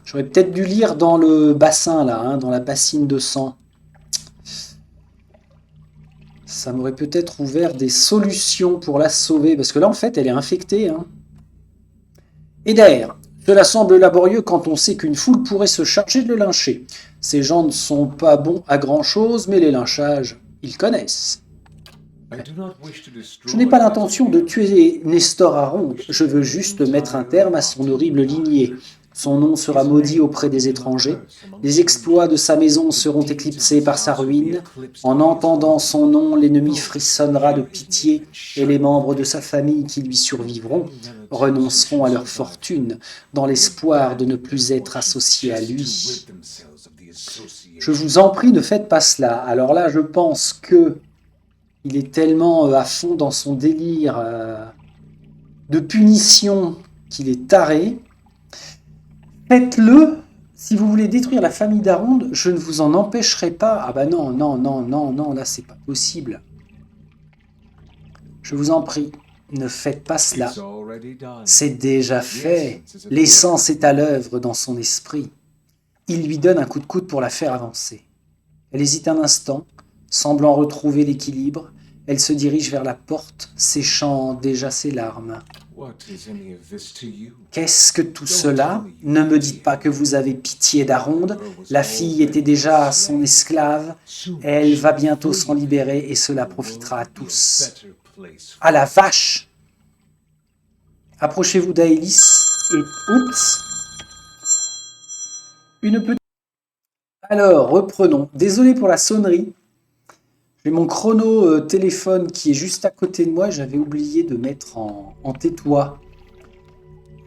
J'aurais peut-être dû lire dans le bassin, là, dans la bassine de sang. Ça m'aurait peut-être ouvert des solutions pour la sauver, parce que là, en fait, elle est infectée. Hein. Eder, cela semble laborieux quand on sait qu'une foule pourrait se charger de le lyncher. Ces gens ne sont pas bons à grand-chose, mais les lynchages, ils connaissent. Je n'ai pas l'intention de tuer Nestor Aronde, je veux juste mettre un terme à son horrible lignée. Son nom sera maudit auprès des étrangers. Les exploits de sa maison seront éclipsés par sa ruine. En entendant son nom, l'ennemi frissonnera de pitié et les membres de sa famille qui lui survivront renonceront à leur fortune dans l'espoir de ne plus être associés à lui. Je vous en prie, ne faites pas cela. Alors là, je pense que il est tellement à fond dans son délire de punition qu'il est taré. Faites-le. Si vous voulez détruire la famille d'Aronde, je ne vous en empêcherai pas. Ah bah non, non, non, non, non, là c'est pas possible. Je vous en prie, ne faites pas cela. C'est déjà fait. L'essence est à l'œuvre dans son esprit. Il lui donne un coup de coude pour la faire avancer. Elle hésite un instant, semblant retrouver l'équilibre. Elle se dirige vers la porte, séchant déjà ses larmes. Qu'est-ce que tout cela? Ne me dites pas que vous avez pitié d'Aronde. La fille était déjà son esclave. Elle va bientôt s'en libérer et cela profitera à tous. À la vache! Approchez-vous d'Aélis et... Oups! Une petite... Alors, reprenons. Désolé pour la sonnerie. J'ai mon chrono téléphone qui est juste à côté de moi. J'avais oublié de mettre en tais-toi.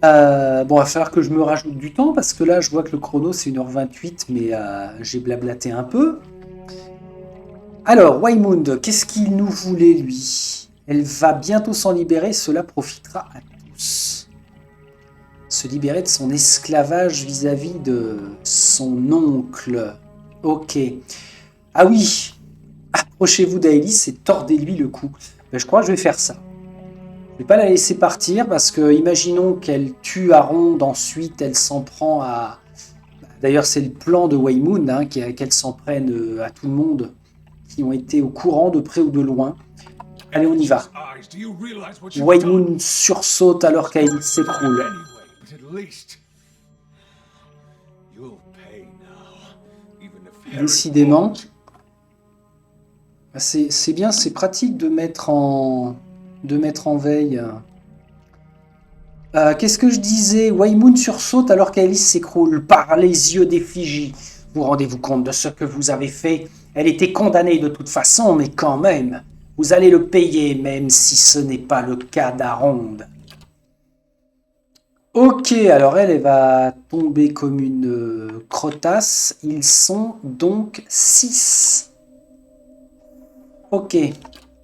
Bon, il va falloir que je me rajoute du temps parce que là, je vois que le chrono, c'est 1h28, mais j'ai blablaté un peu. Alors, Waymund, qu'est-ce qu'il nous voulait, lui? Elle va bientôt s'en libérer. Cela profitera à tous. Se libérer de son esclavage vis-à-vis de son oncle. Ok. Ah oui. Approchez-vous d'Aélis et tordez-lui le cou. Ben, je crois que je vais faire ça. Je ne vais pas la laisser partir parce que, imaginons qu'elle tue Aronde, ensuite elle s'en prend à... D'ailleurs, c'est le plan de Waymund, hein, qu'elle s'en prenne à tout le monde qui ont été au courant de près ou de loin. Allez, on y va. Waymund sursaute alors qu'Aélis s'écroule. Décidément... C'est bien, c'est pratique de mettre en veille. Qu'est-ce que je disais? Waymund sursaute alors qu'Aélis s'écroule par les yeux d'effigie. Vous rendez-vous compte de ce que vous avez fait? Elle était condamnée de toute façon, mais quand même, vous allez le payer, même si ce n'est pas le cas d'Aronde. Ok, alors elle va tomber comme une crotasse. Ils sont donc 6. Ok,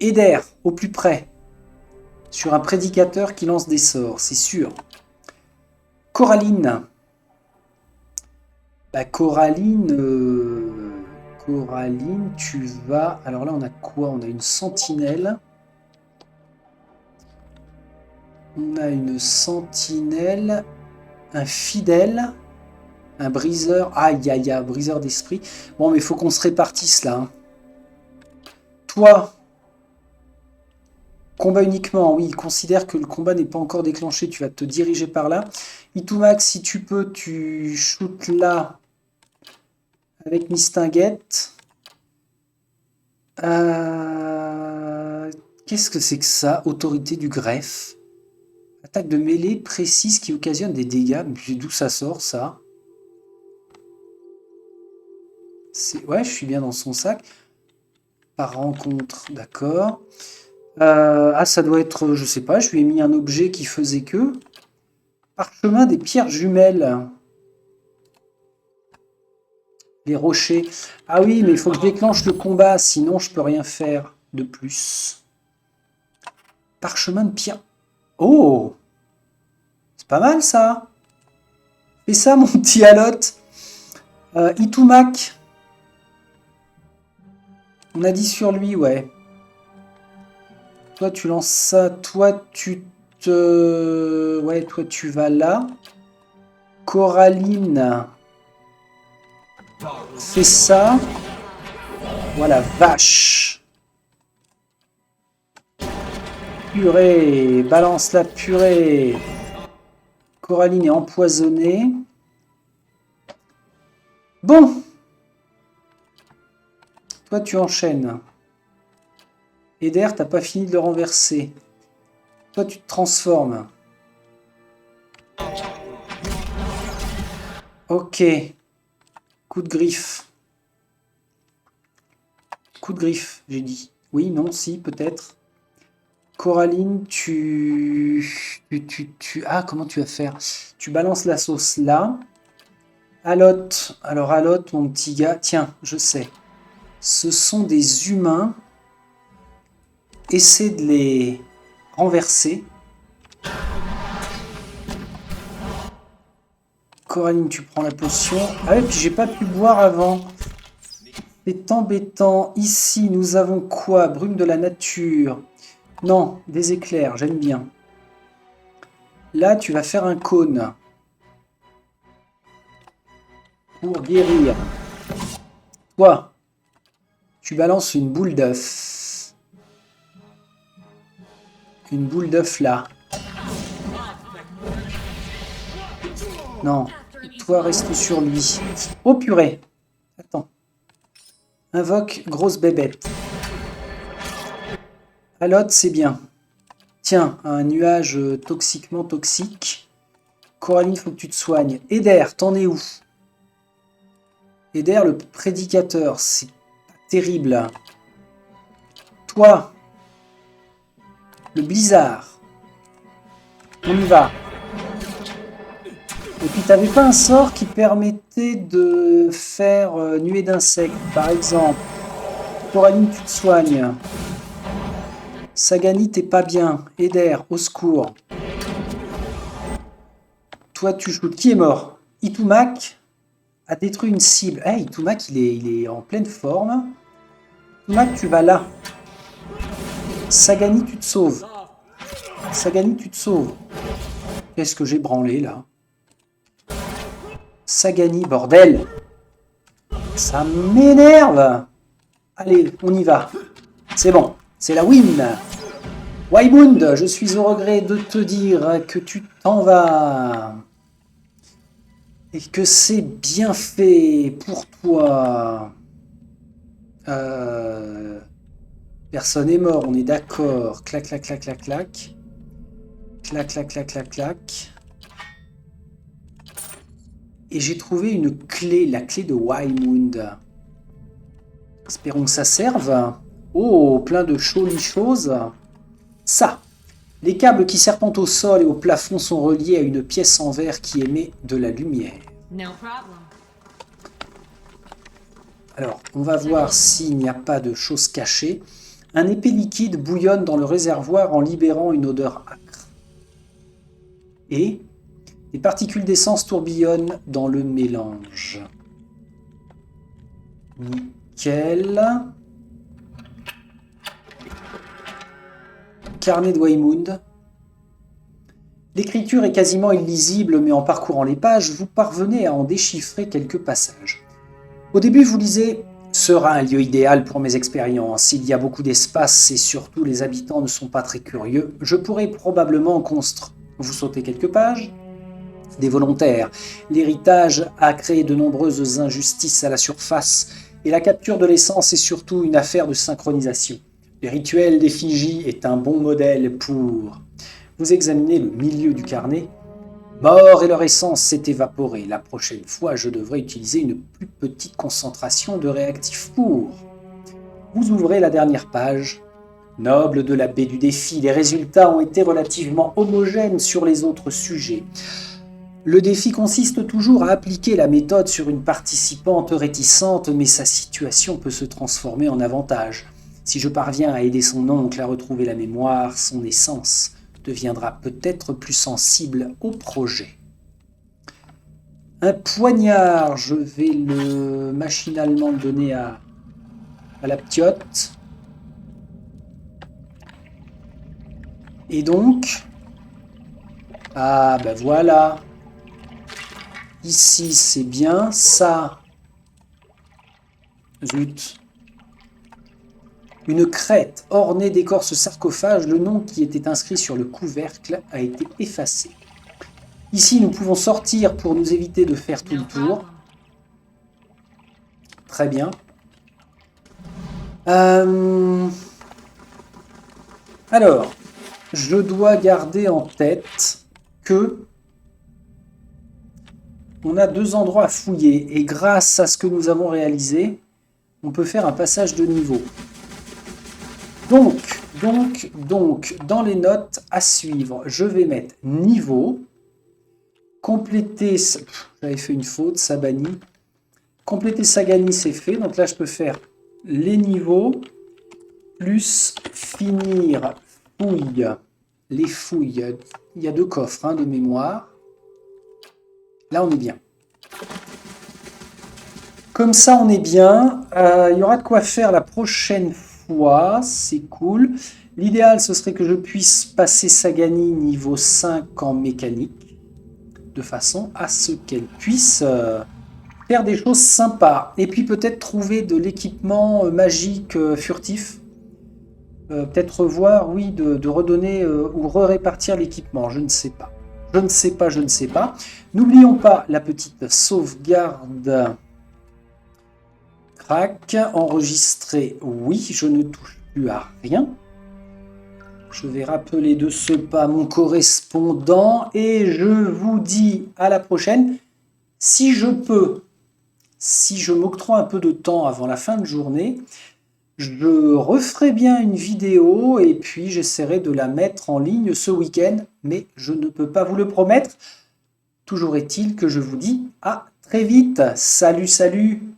Eder, au plus près, sur un prédicateur qui lance des sorts, c'est sûr. Coraline. Bah, Coraline, tu vas... Alors là, on a quoi? On a une sentinelle. On a une sentinelle, un fidèle, un briseur. Aïe, aïe, aïe, briseur d'esprit. Bon, mais il faut qu'on se répartisse là, hein. Toi, combat uniquement, oui, il considère que le combat n'est pas encore déclenché, tu vas te diriger par là. Itumax, si tu peux, tu shootes là avec Mistinguette. Qu'est-ce que c'est que ça? Autorité du greffe. Attaque de mêlée précise qui occasionne des dégâts. Mais d'où ça sort, ça? Ouais, je suis bien dans son sac. Par rencontre, d'accord. Ça doit être, je sais pas, je lui ai mis un objet qui faisait que. Parchemin des pierres jumelles. Les rochers. Ah oui, mais il faut que je déclenche le combat, sinon je peux rien faire de plus. Parchemin de pierre. Oh! C'est pas mal ça. Fais ça, mon petit Alotte. Itumac. On a dit sur lui, ouais. Toi, tu lances ça. Toi, tu te... Ouais, toi, tu vas là. Coraline. Fais ça. Voilà, vache. purée. Balance la purée. Coraline est empoisonnée. Bon. Toi, tu enchaînes. Eder, t'as pas fini de le renverser. Toi, tu te transformes. Ok. Coup de griffe. Coup de griffe, j'ai dit. Oui, non, si, peut-être. Coraline, Ah, comment tu vas faire? Tu balances la sauce là. Alotte. Alors, Alotte, mon petit gars. Tiens, je sais. Ce sont des humains. Essaie de les renverser. Coraline, tu prends la potion. Ah ouais, puis j'ai pas pu boire avant. C'est embêtant. Ici, nous avons quoi? Brume de la nature. Non, des éclairs, j'aime bien. Là, tu vas faire un cône. Pour guérir. Toi, tu balances une boule d'œuf. Une boule d'œuf là. Non, toi reste sur lui. Oh purée. Attends. Invoque grosse bébête. Alotte, c'est bien. Tiens, un nuage toxiquement toxique. Coraline, faut que tu te soignes. Eder, t'en es où? Eder, le prédicateur, c'est pas terrible. Toi, le blizzard. On y va. Et puis, t'avais pas un sort qui permettait de faire nuée d'insectes, par exemple. Coraline, tu te soignes. Sagani, t'es pas bien. Eder, au secours. Toi, tu joues. Qui est mort? Itumak a détruit une cible. Hey, Itumak, il est en pleine forme. Itumak, tu vas là. Sagani, tu te sauves. Sagani, tu te sauves. Qu'est-ce que j'ai branlé, là? Sagani, bordel! Ça m'énerve! Allez, on y va. C'est bon, c'est la win! Waimund, je suis au regret de te dire que tu t'en vas. Et que c'est bien fait pour toi. Personne n'est mort, on est d'accord. Clac, clac, clac, clac, clac. Clac, clac, clac, clac, clac. Et j'ai trouvé une clé, la clé de Waimund. Espérons que ça serve. Oh, plein de jolies choses. Ça. Les câbles qui serpentent au sol et au plafond sont reliés à une pièce en verre qui émet de la lumière. No problem. Alors, on va voir s'il n'y a pas de choses cachées. Un épais liquide bouillonne dans le réservoir en libérant une odeur âcre. Et des particules d'essence tourbillonnent dans le mélange. Nickel. Carnet de Waimund. L'écriture est quasiment illisible, mais en parcourant les pages, vous parvenez à en déchiffrer quelques passages. Au début, vous lisez « Sera un lieu idéal pour mes expériences. Il y a beaucoup d'espace et surtout les habitants ne sont pas très curieux. Je pourrais probablement construire. » Vous sautez quelques pages. Des volontaires. L'héritage a créé de nombreuses injustices à la surface et la capture de l'essence est surtout une affaire de synchronisation. Le rituel d'effigie est un bon modèle pour... Vous examinez le milieu du carnet. Mort et leur essence s'est évaporée. La prochaine fois, je devrais utiliser une plus petite concentration de réactif pour. Vous ouvrez la dernière page. Noble de la baie du défi, les résultats ont été relativement homogènes sur les autres sujets. Le défi consiste toujours à appliquer la méthode sur une participante réticente, mais sa situation peut se transformer en avantage. Si je parviens à aider son oncle à retrouver la mémoire, son essence deviendra peut-être plus sensible au projet. Un poignard, je vais le machinalement le donner à la ptiote. Et donc, ah ben voilà, ici c'est bien, ça, zut, Une crête ornée d'écorce sarcophage, le nom qui était inscrit sur le couvercle a été effacé. Ici, nous pouvons sortir pour nous éviter de faire tout No le tour. problem. Très bien. Alors, je dois garder en tête que on a 2 endroits à fouiller et grâce à ce que nous avons réalisé, on peut faire un passage de niveau. Donc, dans les notes à suivre, je vais mettre niveau, compléter, j'avais fait une faute, ça bannit. Compléter Sagani, c'est fait, donc là je peux faire les niveaux, plus finir fouille, les fouilles. Il y a 2 coffres hein, de mémoire. Là on est bien. Comme ça on est bien, il y aura de quoi faire la prochaine fois, c'est cool. L'idéal ce serait que je puisse passer Sagani niveau 5 en mécanique, de façon à ce qu'elle puisse faire des choses sympas. Et puis peut-être trouver de l'équipement magique furtif. Peut-être voir, oui, de redonner ou répartir l'équipement, je ne sais pas. Je ne sais pas. N'oublions pas la petite sauvegarde. Crac, enregistrer, oui, je ne touche plus à rien. Je vais rappeler de ce pas mon correspondant et je vous dis à la prochaine. Si je peux, si je m'octroie un peu de temps avant la fin de journée, je referai bien une vidéo et puis j'essaierai de la mettre en ligne ce week-end, mais je ne peux pas vous le promettre. Toujours est-il que je vous dis à très vite. Salut, salut!